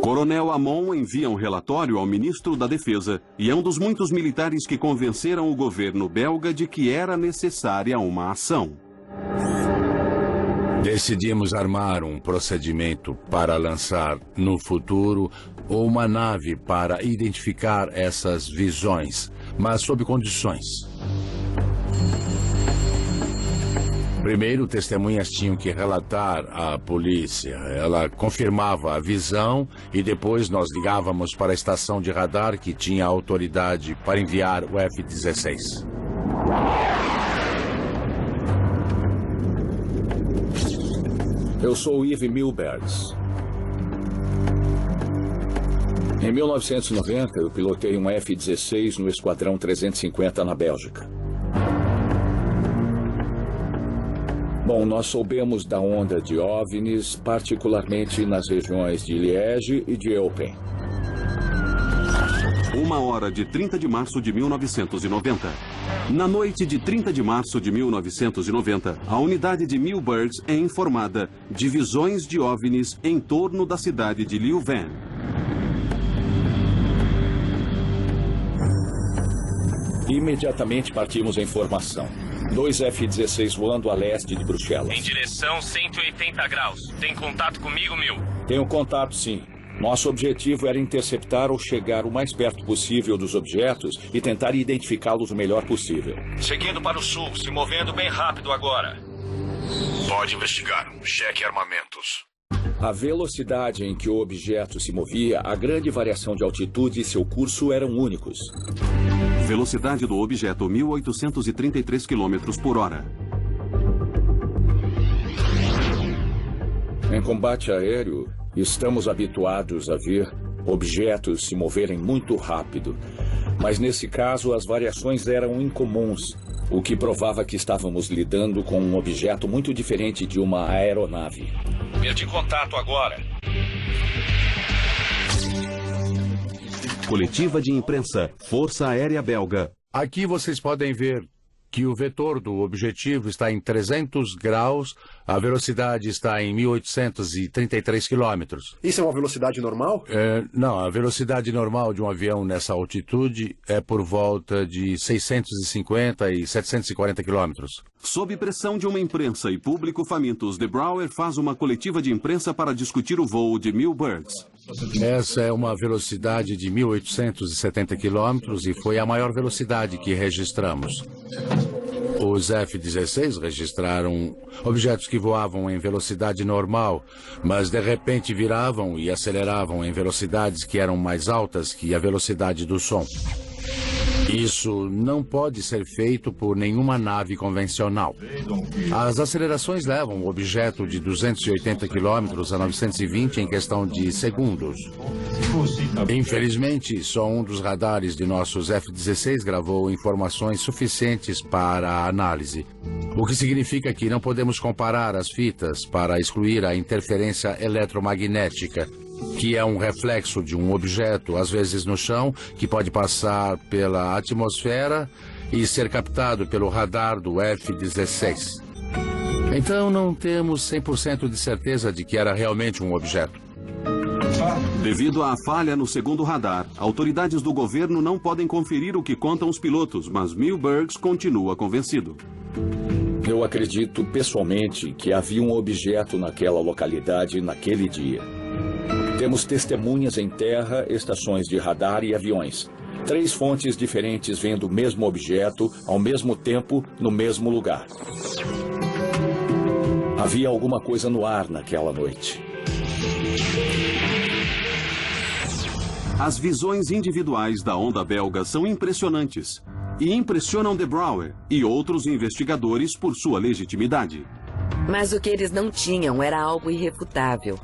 Coronel Amon envia um relatório ao ministro da Defesa e é um dos muitos militares que convenceram o governo belga de que era necessária uma ação. Decidimos armar um procedimento para lançar no futuro uma nave para identificar essas visões, mas sob condições. Primeiro, testemunhas tinham que relatar à polícia. Ela confirmava a visão e depois nós ligávamos para a estação de radar que tinha autoridade para enviar o F-16. Eu sou Yves Milbergs. Em 1990, eu pilotei um F-16 no Esquadrão 350 na Bélgica. Bom, nós soubemos da onda de OVNIs, particularmente nas regiões de Liege e de Eupen. 1h de 30 de março de 1990. Na noite de 30 de março de 1990, a unidade de Milbergs é informada de visões de OVNIs em torno da cidade de Leuven. Imediatamente partimos em formação. 2 F-16 voando a leste de Bruxelas. Em direção 180 graus. Tem contato comigo, Mil? Tenho contato, sim. Nosso objetivo era interceptar ou chegar o mais perto possível dos objetos e tentar identificá-los o melhor possível. Seguindo para o sul, se movendo bem rápido agora. Pode investigar. Cheque armamentos. A velocidade em que o objeto se movia, a grande variação de altitude e seu curso eram únicos. Velocidade do objeto 1.833 km por hora. Em combate aéreo, estamos habituados a ver objetos se moverem muito rápido. Mas nesse caso, as variações eram incomuns, o que provava que estávamos lidando com um objeto muito diferente de uma aeronave. Perdi contato agora. Coletiva de imprensa, Força Aérea Belga. Aqui vocês podem ver que o vetor do objetivo está em 300 graus, a velocidade está em 1.833 quilômetros. Isso é uma velocidade normal? Não, a velocidade normal de um avião nessa altitude é por volta de 650 e 740 quilômetros. Sob pressão de uma imprensa e público famintos, De Brouwer faz uma coletiva de imprensa para discutir o voo de Milbergs. Essa é uma velocidade de 1.870 quilômetros e foi a maior velocidade que registramos. Os F-16 registraram objetos que voavam em velocidade normal, mas de repente viravam e aceleravam em velocidades que eram mais altas que a velocidade do som. Isso não pode ser feito por nenhuma nave convencional. As acelerações levam o objeto de 280 km a 920 em questão de segundos. Infelizmente, só um dos radares de nossos F-16 gravou informações suficientes para a análise, o que significa que não podemos comparar as fitas para excluir a interferência eletromagnética, que é um reflexo de um objeto, às vezes no chão, que pode passar pela atmosfera e ser captado pelo radar do F-16. Então não temos 100% de certeza de que era realmente um objeto. Devido à falha no segundo radar, autoridades do governo não podem conferir o que contam os pilotos, mas Milbergs continua convencido. Eu acredito pessoalmente que havia um objeto naquela localidade naquele dia. Temos testemunhas em terra, estações de radar e aviões. 3 fontes diferentes vendo o mesmo objeto, ao mesmo tempo, no mesmo lugar. Havia alguma coisa no ar naquela noite. As visões individuais da onda belga são impressionantes e impressionam De Brouwer e outros investigadores por sua legitimidade. Mas o que eles não tinham era algo irrefutável.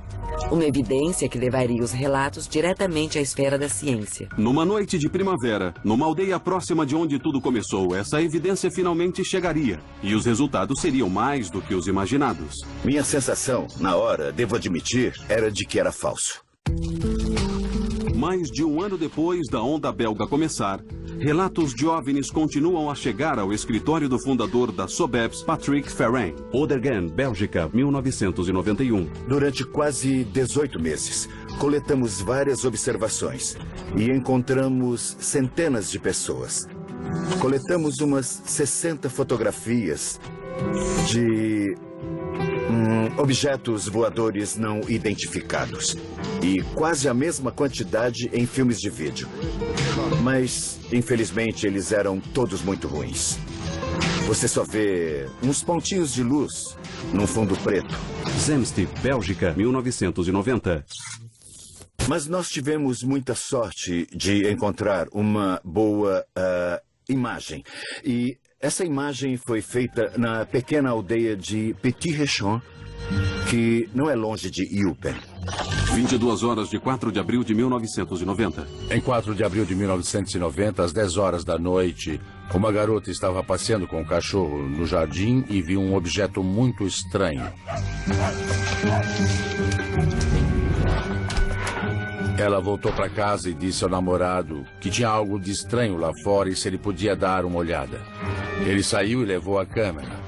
Uma evidência que levaria os relatos diretamente à esfera da ciência. Numa noite de primavera, numa aldeia próxima de onde tudo começou, essa evidência finalmente chegaria. E os resultados seriam mais do que os imaginados. Minha sensação, na hora, devo admitir, era de que era falso. Mais de um ano depois da onda belga começar, relatos de OVNIs continuam a chegar ao escritório do fundador da SOBEPS, Patrick Ferrain. Oudenaarde, Bélgica, 1991. Durante quase 18 meses, coletamos várias observações e encontramos centenas de pessoas. Coletamos umas 60 fotografias de objetos voadores não identificados e quase a mesma quantidade em filmes de vídeo. Mas, infelizmente, eles eram todos muito ruins. Você só vê uns pontinhos de luz num fundo preto. Zemst, Bélgica, 1990. Mas nós tivemos muita sorte de encontrar uma boa imagem. E essa imagem foi feita na pequena aldeia de Petit Rechon, que não é longe de Eupen. 22 horas de 4 de abril de 1990. Em 4 de abril de 1990, às 10 horas da noite, uma garota estava passeando com o cachorro no jardim e viu um objeto muito estranho. Ela voltou para casa e disse ao namorado que tinha algo de estranho lá fora e se ele podia dar uma olhada. Ele saiu e levou a câmera.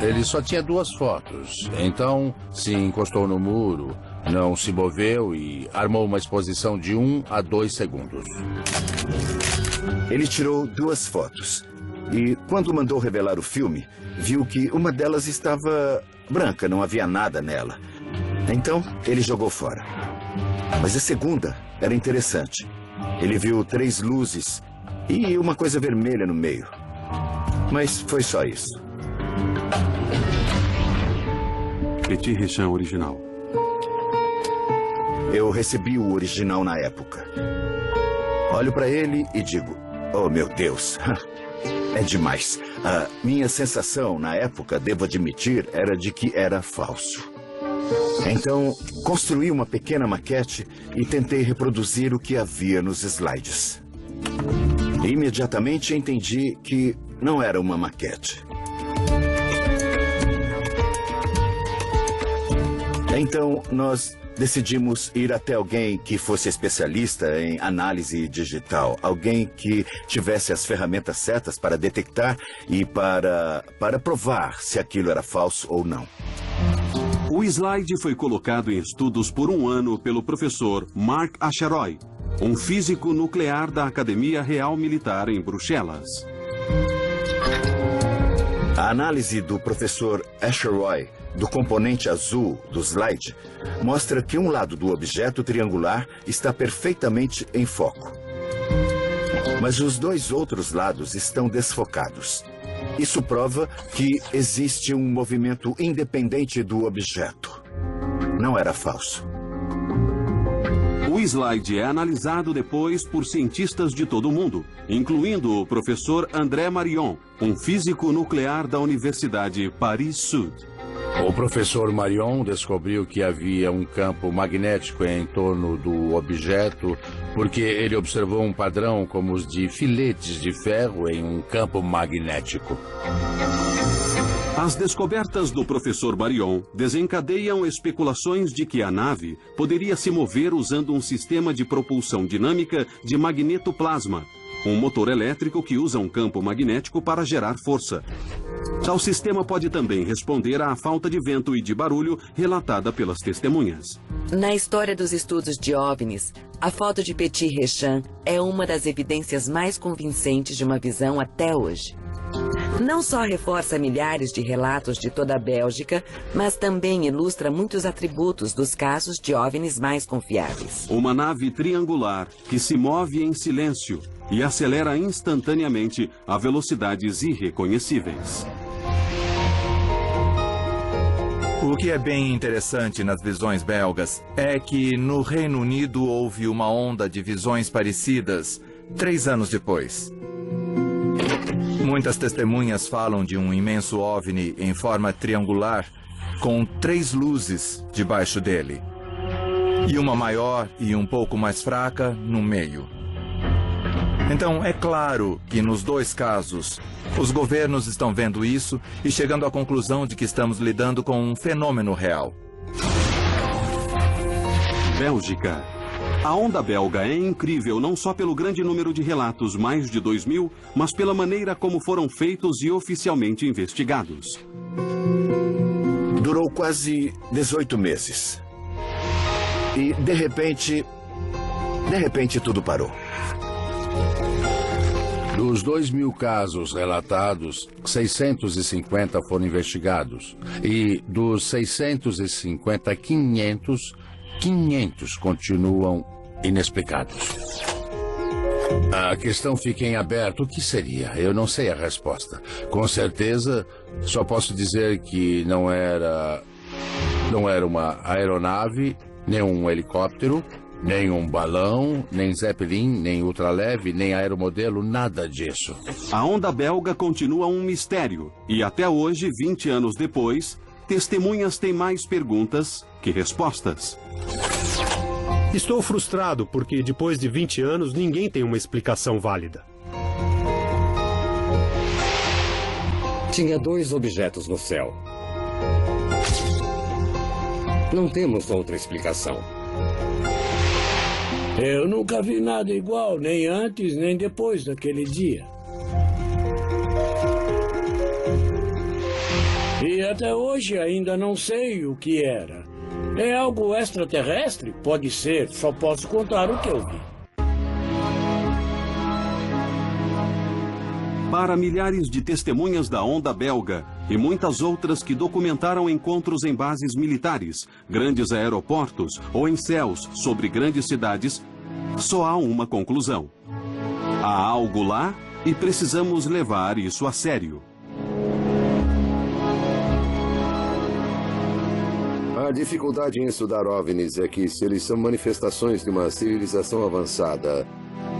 Ele só tinha 2 fotos, então se encostou no muro, não se moveu e armou uma exposição de 1 a 2 segundos. Ele tirou 2 fotos e, quando mandou revelar o filme, viu que uma delas estava branca, não havia nada nela. Então, ele jogou fora. Mas a segunda era interessante. Ele viu 3 luzes e uma coisa vermelha no meio. Mas foi só isso. Petit Rechon original. Eu recebi o original na época. Olho para ele e digo, oh meu Deus, é demais. A minha sensação na época, devo admitir, era de que era falso. Então, construí uma pequena maquete e tentei reproduzir o que havia nos slides. Imediatamente entendi que não era uma maquete. Então, nós decidimos ir até alguém que fosse especialista em análise digital. Alguém que tivesse as ferramentas certas para detectar e para provar se aquilo era falso ou não. O slide foi colocado em estudos por 1 ano pelo professor Mark Acheroy, um físico nuclear da Academia Real Militar em Bruxelas. A análise do professor Acheroy do componente azul do slide mostra que um lado do objeto triangular está perfeitamente em foco. mas os dois outros lados estão desfocados. Isso prova que existe um movimento independente do objeto. Não era falso. O slide é analisado depois por cientistas de todo o mundo, incluindo o professor André Marion, um físico nuclear da Universidade Paris-Sud. O professor Marion descobriu que havia um campo magnético em torno do objeto porque ele observou um padrão como os de filetes de ferro em um campo magnético. As descobertas do professor Marion desencadeiam especulações de que a nave poderia se mover usando um sistema de propulsão dinâmica de magnetoplasma, um motor elétrico que usa um campo magnético para gerar força. Tal sistema pode também responder à falta de vento e de barulho relatada pelas testemunhas. Na história dos estudos de OVNIs, a foto de Petit Rechan é uma das evidências mais convincentes de uma visão até hoje. Não só reforça milhares de relatos de toda a Bélgica, mas também ilustra muitos atributos dos casos de OVNIs mais confiáveis. Uma nave triangular que se move em silêncio e acelera instantaneamente a velocidades irreconhecíveis. O que é bem interessante nas visões belgas é que no Reino Unido houve uma onda de visões parecidas 3 anos depois. Muitas testemunhas falam de um imenso OVNI em forma triangular com 3 luzes debaixo dele e uma maior e um pouco mais fraca no meio. Então, é claro que nos 2 casos, os governos estão vendo isso e chegando à conclusão de que estamos lidando com um fenômeno real. Bélgica. A onda belga é incrível não só pelo grande número de relatos, mais de 2.000, mas pela maneira como foram feitos e oficialmente investigados. Durou quase 18 meses. E, de repente tudo parou. Dos 2.000 casos relatados, 650 foram investigados. E dos 650, 500 continuam inexplicados. A questão fica em aberto. O que seria? Eu não sei a resposta. Com certeza, só posso dizer que não era uma aeronave, nem um helicóptero, nem um balão, nem Zeppelin, nem ultraleve, nem aeromodelo, nada disso. A onda belga continua um mistério. E até hoje, 20 anos depois, testemunhas têm mais perguntas que respostas. Estou frustrado porque, depois de 20 anos, ninguém tem uma explicação válida. Tinha 2 objetos no céu. Não temos outra explicação. Eu nunca vi nada igual, nem antes, nem depois daquele dia. E até hoje ainda não sei o que era. É algo extraterrestre? Pode ser, só posso contar o que eu vi. Para milhares de testemunhas da onda belga e muitas outras que documentaram encontros em bases militares, grandes aeroportos ou em céus sobre grandes cidades, só há uma conclusão. Há algo lá e precisamos levar isso a sério. A dificuldade em estudar OVNIs é que, se eles são manifestações de uma civilização avançada,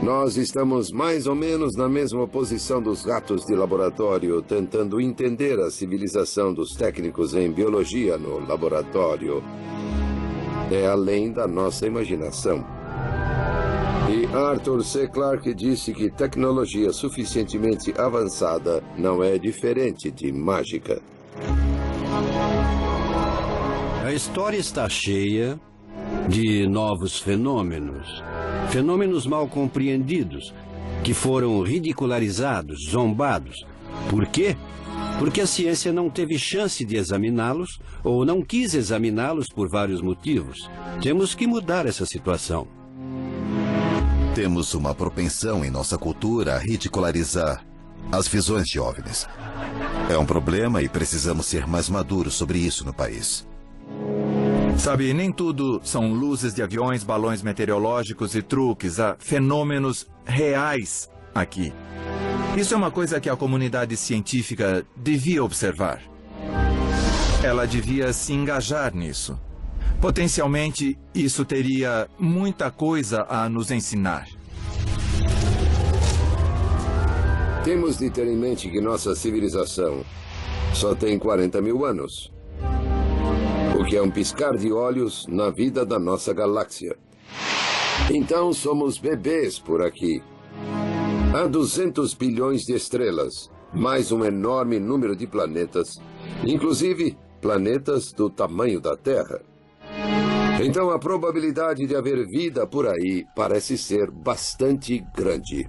nós estamos mais ou menos na mesma posição dos ratos de laboratório, tentando entender a civilização dos técnicos em biologia no laboratório. É além da nossa imaginação. E Arthur C. Clarke disse que tecnologia suficientemente avançada não é diferente de mágica. A história está cheia de novos fenômenos. Fenômenos mal compreendidos, que foram ridicularizados, zombados. Por quê? Porque a ciência não teve chance de examiná-los ou não quis examiná-los por vários motivos. Temos que mudar essa situação. Temos uma propensão em nossa cultura a ridicularizar as visões de OVNIs. É um problema e precisamos ser mais maduros sobre isso no país. Sabe, nem tudo são luzes de aviões, balões meteorológicos e truques. Há fenômenos reais aqui. Isso é uma coisa que a comunidade científica devia observar. Ela devia se engajar nisso. Potencialmente, isso teria muita coisa a nos ensinar. Temos de ter em mente que nossa civilização só tem 40 mil anos. O que é um piscar de olhos na vida da nossa galáxia. Então somos bebês por aqui. Há 200 bilhões de estrelas, mais um enorme número de planetas, inclusive planetas do tamanho da Terra. Então a probabilidade de haver vida por aí parece ser bastante grande.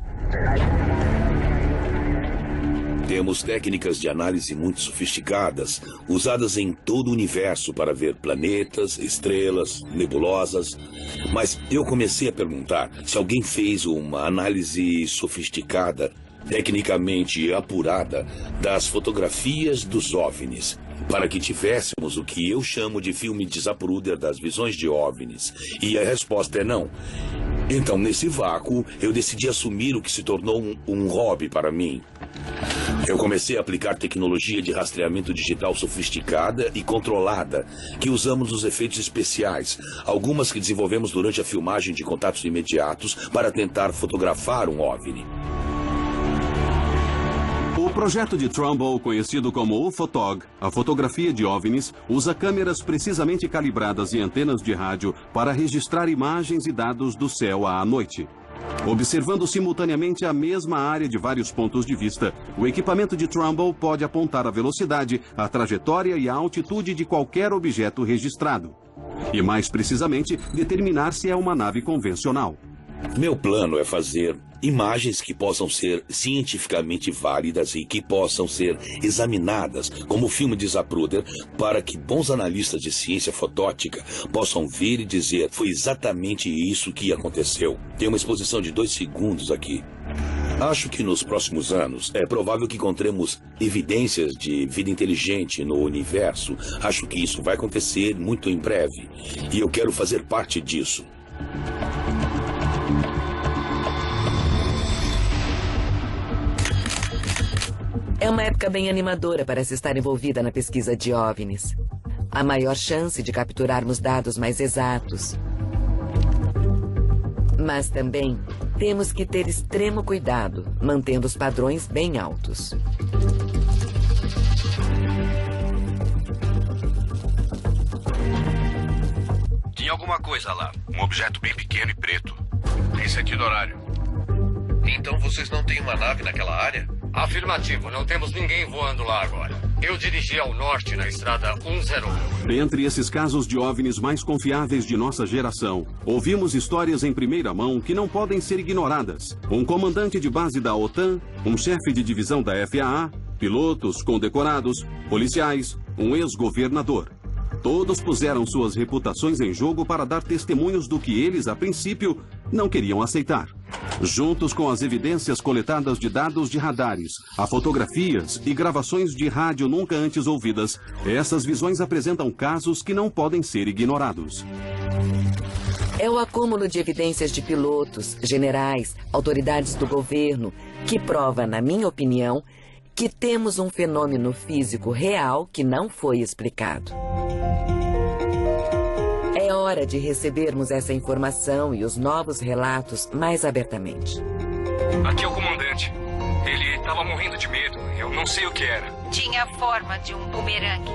Temos técnicas de análise muito sofisticadas, usadas em todo o universo para ver planetas, estrelas, nebulosas. Mas eu comecei a perguntar se alguém fez uma análise sofisticada, tecnicamente apurada, das fotografias dos OVNIs, para que tivéssemos o que eu chamo de filme de Zapruder das visões de OVNIs. E a resposta é não. Então, nesse vácuo, eu decidi assumir o que se tornou um hobby para mim. Eu comecei a aplicar tecnologia de rastreamento digital sofisticada e controlada, que usamos nos efeitos especiais, algumas que desenvolvemos durante a filmagem de contatos imediatos para tentar fotografar um OVNI. O projeto de Trumbull, conhecido como UFOTOG, a fotografia de OVNIs, usa câmeras precisamente calibradas e antenas de rádio para registrar imagens e dados do céu à noite. Observando simultaneamente a mesma área de vários pontos de vista, o equipamento de Trumbull pode apontar a velocidade, a trajetória e a altitude de qualquer objeto registrado. E mais precisamente, determinar se é uma nave convencional. Meu plano é fazer imagens que possam ser cientificamente válidas e que possam ser examinadas, como o filme de Zapruder, para que bons analistas de ciência fotótica possam vir e dizer: foi exatamente isso que aconteceu. Tem uma exposição de 2 segundos aqui. Acho que nos próximos anos é provável que encontremos evidências de vida inteligente no universo. Acho que isso vai acontecer muito em breve. E eu quero fazer parte disso. É uma época bem animadora para se estar envolvida na pesquisa de OVNIs. Há maior chance de capturarmos dados mais exatos. Mas também temos que ter extremo cuidado, mantendo os padrões bem altos. Tinha alguma coisa lá. Um objeto bem pequeno e preto. Tem sentido horário. Então vocês não têm uma nave naquela área? Afirmativo, não temos ninguém voando lá agora. Eu dirigi ao norte na estrada 101. Dentre esses casos de OVNIs mais confiáveis de nossa geração, ouvimos histórias em primeira mão que não podem ser ignoradas. Um comandante de base da OTAN, um chefe de divisão da FAA, pilotos condecorados, policiais, um ex-governador. Todos puseram suas reputações em jogo para dar testemunhos do que eles, a princípio, não queriam aceitar. Juntos com as evidências coletadas de dados de radares, a fotografias e gravações de rádio nunca antes ouvidas, essas visões apresentam casos que não podem ser ignorados. É o acúmulo de evidências de pilotos, generais, autoridades do governo, que prova, na minha opinião, que temos um fenômeno físico real que não foi explicado. É hora de recebermos essa informação e os novos relatos mais abertamente. Aqui é o comandante. Ele estava morrendo de medo. Eu não sei o que era. Tinha a forma de um bumerangue.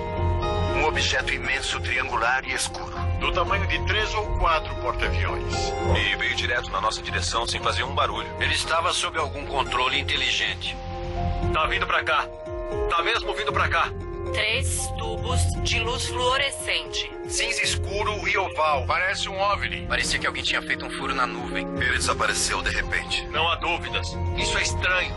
Um objeto imenso, triangular e escuro. Do tamanho de 3 ou 4 porta-aviões. E veio direto na nossa direção sem fazer um barulho. Ele estava sob algum controle inteligente. Tá vindo pra cá. Tá mesmo vindo pra cá. 3 tubos de luz fluorescente. Cinza escuro e oval. Parece um OVNI. Parecia que alguém tinha feito um furo na nuvem. Ele desapareceu de repente. Não há dúvidas. Isso é estranho.